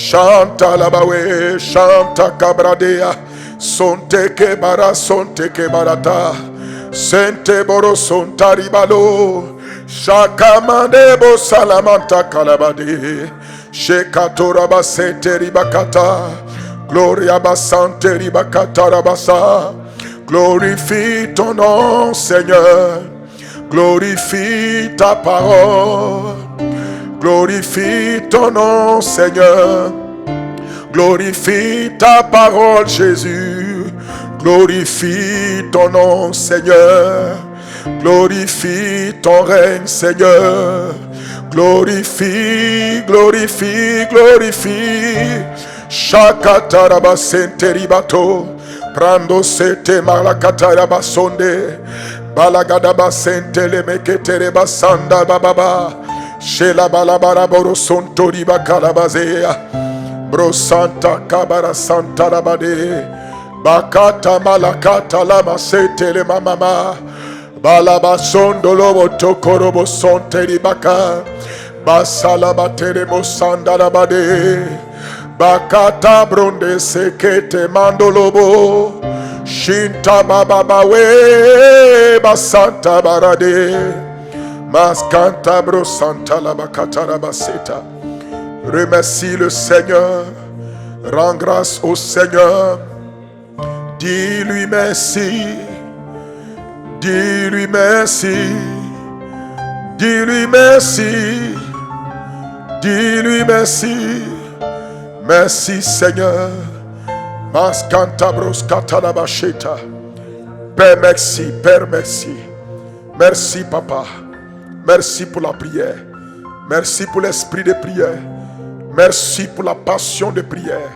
B: shantalabawe shantakabradea sonte ke bara sonte ke barata sente boro sontari balo shakamande bo salamanta kalabade shekatora basete ribakata gloria basante ribakata rabasa glorifie ton nom Seigneur glorifie ta parole glorifie ton nom Seigneur glorifie ta parole, Jésus. Glorifie ton nom, Seigneur. Glorifie ton règne, Seigneur. Glorifie, glorifie, glorifie. Shakataraba senteribato. Prando sete malakataraba sonde. Balagadaba sentele meketere basanda bababa. Shela balabara borosonto riba kalabazea. Bro Santa Kabara Santa Labade Bakata Malakata Lama Setele Mama Balabasondo Lobo Tokorobo Sonteri Baka Basalabatere Mosanda Labade Bakata Bronde Sekete Mandolobo Shinta Baba Bawe Basanta Barade Mascantabro Santa Labakatarabaseta. Remercie le Seigneur. Rends grâce au Seigneur. Dis-lui merci. Dis-lui merci. Dis-lui merci. Dis-lui merci. Merci Seigneur. Mascantabros Katalabasheta. Père merci. Père merci. Merci Papa. Merci pour la prière. Merci pour l'esprit de prière. Merci pour la passion de prière.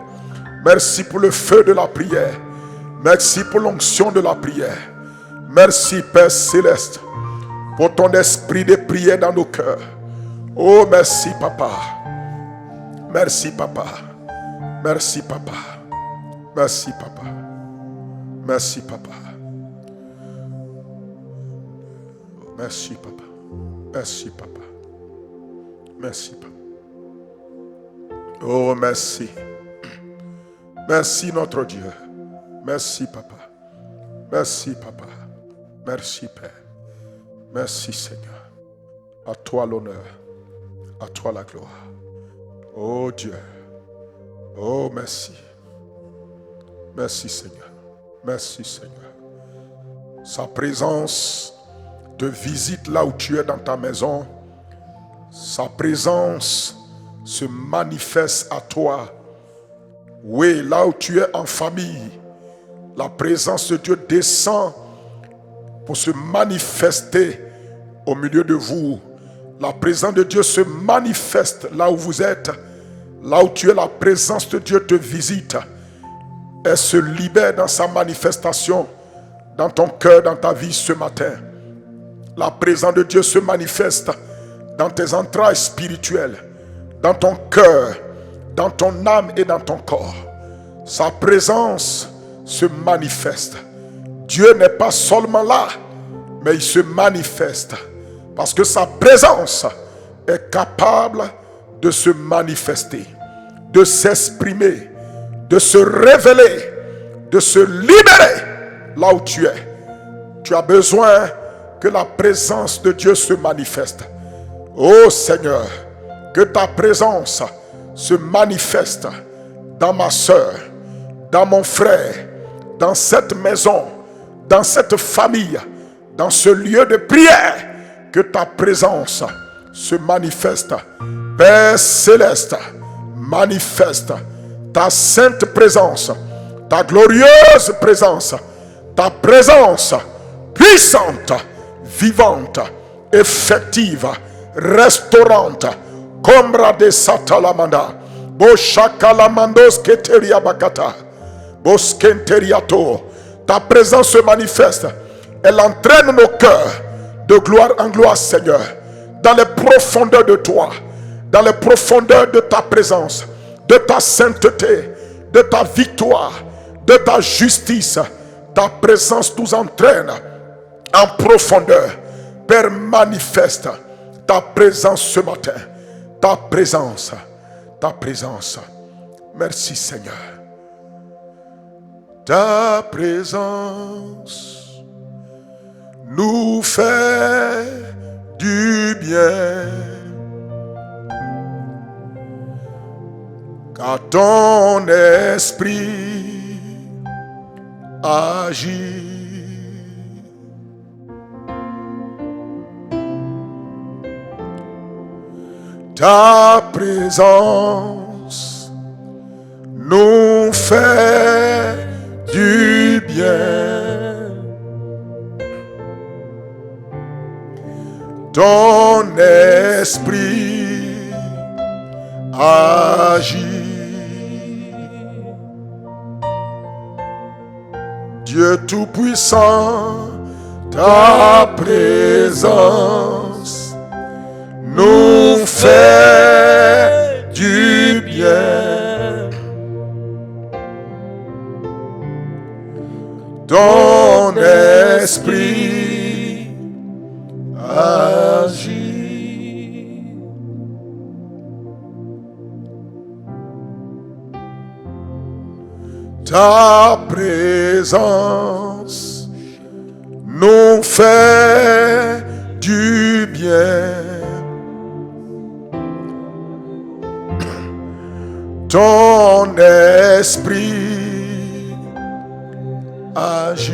B: Merci pour le feu de la prière. Merci pour l'onction de la prière. Merci Père Céleste pour ton esprit de prière dans nos cœurs. Oh merci Papa. Merci Papa. Merci Papa. Merci Papa. Merci Papa. Merci Papa. Merci Papa. Merci Papa. Oh merci. Merci notre Dieu. Merci Papa. Merci Papa. Merci Père. Merci Seigneur. À toi l'honneur. À toi la gloire. Oh Dieu. Oh merci. Merci Seigneur. Merci Seigneur. Sa présence te visite là où tu es dans ta maison. Sa présence se manifeste à toi. Oui, là où tu es en famille, la présence de Dieu descend pour se manifester au milieu de vous. La présence de Dieu se manifeste là où vous êtes. Là où tu es, la présence de Dieu te visite. Elle se libère dans sa manifestation dans ton cœur, dans ta vie ce matin. La présence de Dieu se manifeste dans tes entrailles spirituelles, dans ton cœur, dans ton âme et dans ton corps. Sa présence se manifeste. Dieu n'est pas seulement là, mais il se manifeste. Parce que sa présence est capable de se manifester, de s'exprimer, de se révéler, de se libérer là où tu es. Tu as besoin que la présence de Dieu se manifeste. Oh Seigneur, que ta présence se manifeste dans ma soeur, dans mon frère, dans cette maison, dans cette famille, dans ce lieu de prière. Que ta présence se manifeste. Père Céleste, manifeste ta sainte présence, ta glorieuse présence, ta présence puissante, vivante, effective, restaurante. Combra de Satalamanda, Boshakalamandos Keteria Bakata, Boskentériato. Ta présence se manifeste. Elle entraîne nos cœurs de gloire en gloire, Seigneur, dans les profondeurs de toi, dans les profondeurs de ta présence, de ta sainteté, de ta victoire, de ta justice. Ta présence nous entraîne en profondeur. Père, manifeste ta présence ce matin. Ta présence. Ta présence. Merci Seigneur. Ta présence nous fait du bien. Car ton esprit agit. Ta présence nous fait du bien. Ton esprit agit. Dieu Tout-Puissant, ta présence nous fait du bien. Ton esprit agit. Ta présence nous fait du bien. ton esprit agit.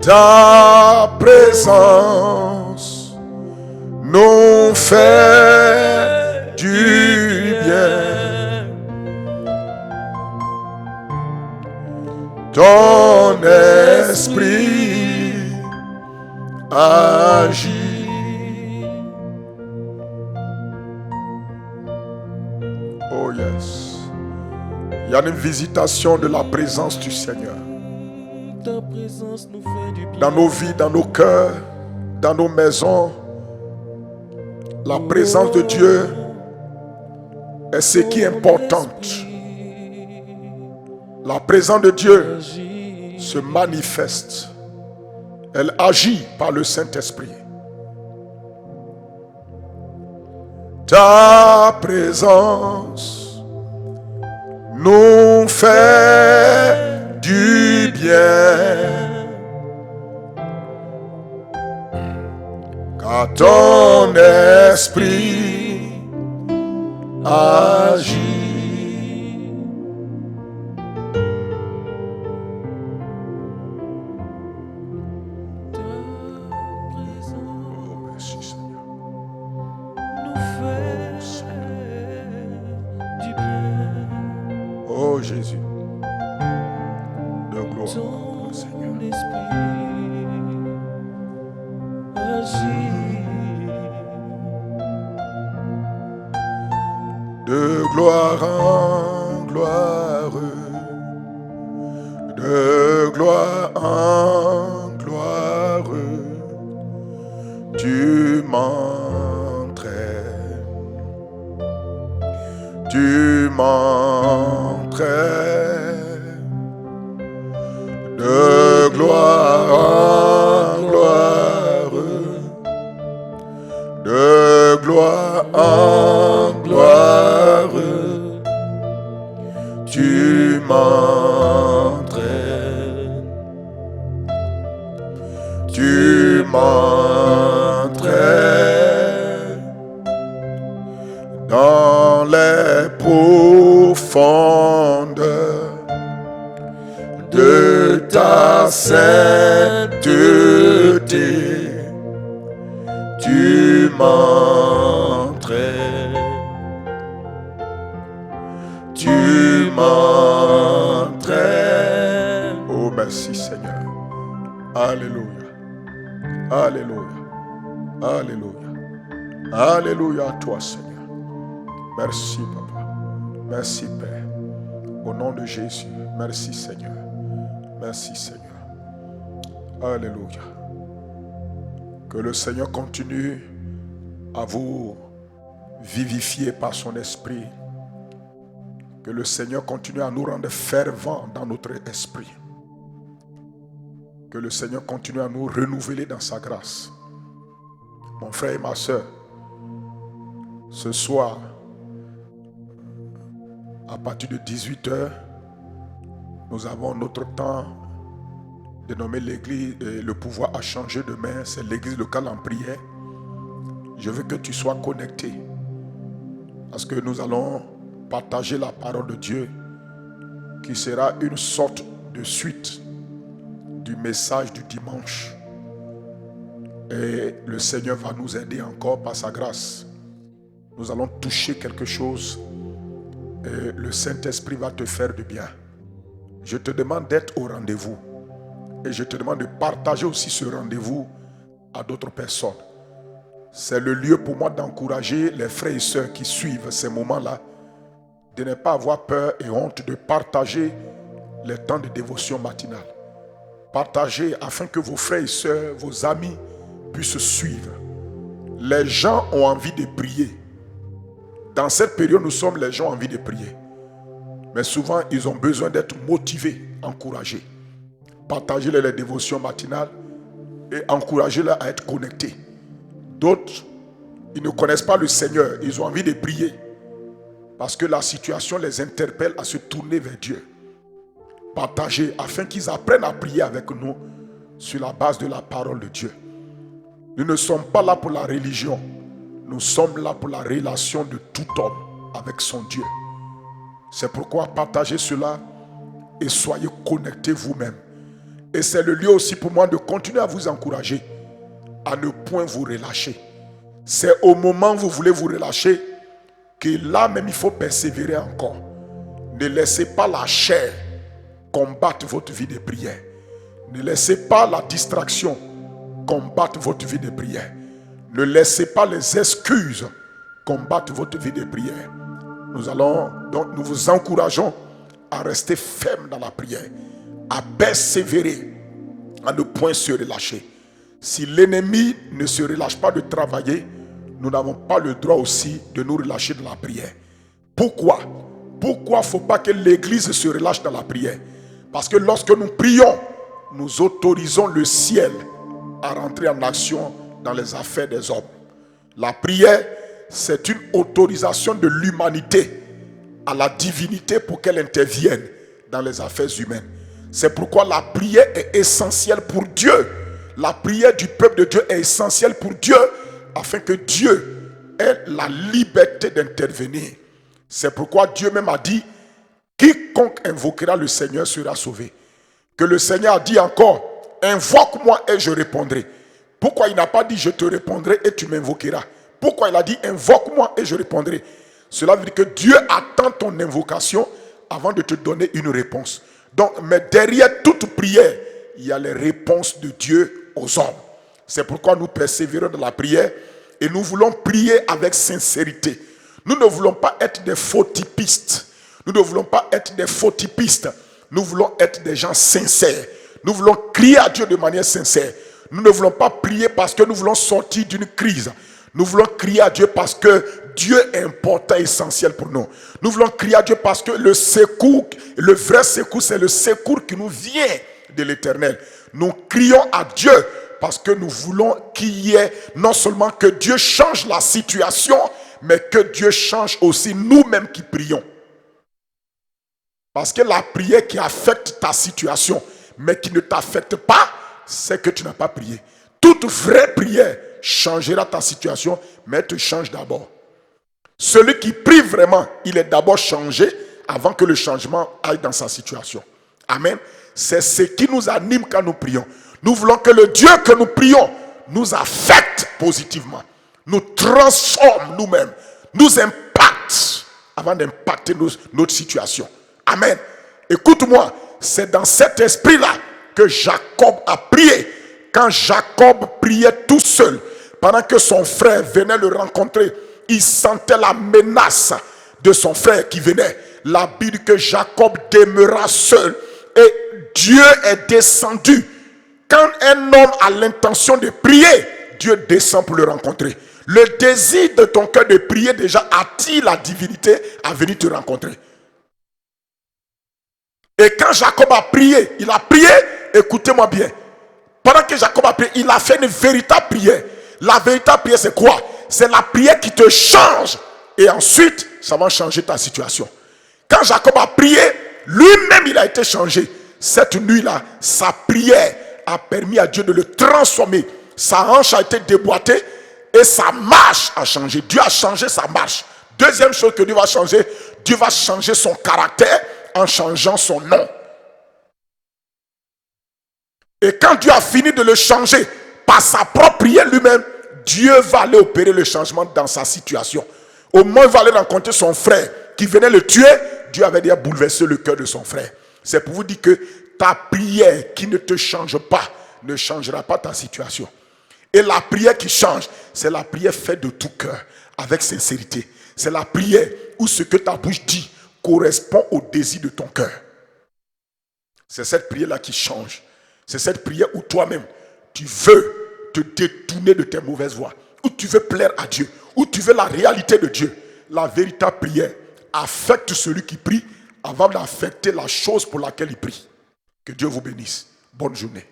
B: Ta présence nous fait du bien. Ton esprit agit. Oh yes. Il y a une visitation de la présence du Seigneur.
A: Ta présence nous fait du bien.
B: Dans nos vies, dans nos cœurs, dans nos maisons, la présence de Dieu est ce qui est importante. La présence de Dieu se manifeste. Elle agit par le Saint-Esprit. Ta présence nous fait du bien. Car ton esprit agit. Oh Jésus, de gloire au Seigneur. De gloire en gloire, de gloire en gloire, tu m'entraînes, tu m'entraînes. De gloire en gloire, de gloire en gloire, tu m'entraînes, tu m'entraînes dans les profondeurs de ta sainteté, tu m'entraînes, tu m'entraînes. Oh merci Seigneur. Alléluia, alléluia, alléluia, alléluia à toi Seigneur. Merci Papa, merci Père. Au nom de Jésus, merci Seigneur. Merci Seigneur. Alléluia. Que le Seigneur continue à vous vivifier par son esprit. Que le Seigneur continue à nous rendre fervents dans notre esprit. Que le Seigneur continue à nous renouveler dans sa grâce. Mon frère et ma soeur, ce soir, à partir de 18h, nous avons notre temps dénommé l'église, le pouvoir a changé de main, c'est l'église locale en prière. Je veux que tu sois connecté parce que nous allons partager la parole de Dieu qui sera une sorte de suite du message du dimanche. Et le Seigneur va nous aider encore par sa grâce. Nous allons toucher quelque chose et le Saint-Esprit va te faire du bien. Je te demande d'être au rendez-vous. Et je te demande de partager aussi ce rendez-vous à d'autres personnes. C'est le lieu pour moi d'encourager les frères et sœurs qui suivent ces moments-là, de ne pas avoir peur et honte de partager les temps de dévotion matinale. Partagez afin que vos frères et sœurs, vos amis puissent suivre. Les gens ont envie de prier. Dans cette période, les gens ont envie de prier. Mais souvent, ils ont besoin d'être motivés, encouragés. Partagez-les les dévotions matinales et encouragez-les à être connectés. D'autres, ils ne connaissent pas le Seigneur. Ils ont envie de prier parce que la situation les interpelle à se tourner vers Dieu. Partagez afin qu'ils apprennent à prier avec nous sur la base de la parole de Dieu. Nous ne sommes pas là pour la religion. Nous sommes là pour la relation de tout homme avec son Dieu. C'est pourquoi partagez cela et soyez connectés vous-même. Et c'est le lieu aussi pour moi de continuer à vous encourager à ne point vous relâcher. C'est au moment où vous voulez vous relâcher que là même il faut persévérer encore. Ne laissez pas la chair combattre votre vie de prière. Ne laissez pas la distraction combattre votre vie de prière. Ne laissez pas les excuses combattre votre vie de prière. Nous vous encourageons à rester ferme dans la prière, à persévérer, à ne point se relâcher. Si l'ennemi ne se relâche pas de travailler, nous n'avons pas le droit aussi de nous relâcher de la prière. Pourquoi? Pourquoi il ne faut pas que l'église se relâche dans la prière? Parce que lorsque nous prions, nous autorisons le ciel à rentrer en action dans les affaires des hommes. La prière, c'est une autorisation de l'humanité à la divinité pour qu'elle intervienne dans les affaires humaines. C'est pourquoi la prière est essentielle pour Dieu. La prière du peuple de Dieu est essentielle pour Dieu afin que Dieu ait la liberté d'intervenir. C'est pourquoi Dieu même a dit: quiconque invoquera le Seigneur sera sauvé. Que le Seigneur a dit encore: invoque-moi et je répondrai. Pourquoi il n'a pas dit je te répondrai et tu m'invoqueras? Pourquoi il a dit invoque-moi et je répondrai? Cela veut dire que Dieu attend ton invocation avant de te donner une réponse. Donc, mais derrière toute prière, il y a les réponses de Dieu aux hommes. C'est pourquoi nous persévérons dans la prière et nous voulons prier avec sincérité. Nous ne voulons pas être des faux typistes. Nous ne voulons pas être des faux typistes. Nous voulons être des gens sincères. Nous voulons crier à Dieu de manière sincère. Nous ne voulons pas prier parce que nous voulons sortir d'une crise. Nous voulons crier à Dieu parce que Dieu est important et essentiel pour nous. Nous voulons crier à Dieu parce que le secours, le vrai secours, c'est le secours qui nous vient de l'Éternel. Nous crions à Dieu parce que nous voulons qu'il y ait non seulement que Dieu change la situation, mais que Dieu change aussi nous-mêmes qui prions. Parce que la prière qui affecte ta situation, mais qui ne t'affecte pas, c'est que tu n'as pas prié. Toute vraie prière changera ta situation, mais elle te change d'abord. Celui qui prie vraiment, il est d'abord changé avant que le changement aille dans sa situation. Amen. C'est ce qui nous anime quand nous prions. Nous voulons que le Dieu que nous prions nous affecte positivement, nous transforme nous-mêmes, nous impacte avant d'impacter notre situation. Amen. Écoute-moi, c'est dans cet esprit-là que Jacob a prié. Quand Jacob priait tout seul, pendant que son frère venait le rencontrer, il sentait la menace de son frère qui venait. La Bible dit que Jacob demeura seul et Dieu est descendu. Quand un homme a l'intention de prier, Dieu descend pour le rencontrer. Le désir de ton cœur de prier déjà attire la divinité à venir te rencontrer. Et quand Jacob a prié, écoutez-moi bien. Pendant que Jacob a prié, il a fait une véritable prière. La véritable prière, c'est quoi? C'est la prière qui te change. Et ensuite, ça va changer ta situation. Quand Jacob a prié, lui-même, il a été changé. Cette nuit-là, sa prière a permis à Dieu de le transformer. Sa hanche a été déboîtée et sa marche a changé. Dieu a changé sa marche. Deuxième chose que Dieu va changer son caractère en changeant son nom. Et quand Dieu a fini de le changer par sa propre prière lui-même, Dieu va aller opérer le changement dans sa situation. Au moment où il va aller rencontrer son frère qui venait le tuer, Dieu avait déjà bouleversé le cœur de son frère. C'est pour vous dire que ta prière qui ne te change pas ne changera pas ta situation. Et la prière qui change, c'est la prière faite de tout cœur, avec sincérité. C'est la prière où ce que ta bouche dit correspond au désir de ton cœur. C'est cette prière-là qui change. C'est cette prière où toi-même, tu veux te détourner de tes mauvaises voies, où tu veux plaire à Dieu, où tu veux la réalité de Dieu. La véritable prière affecte celui qui prie avant d'affecter la chose pour laquelle il prie. Que Dieu vous bénisse. Bonne journée.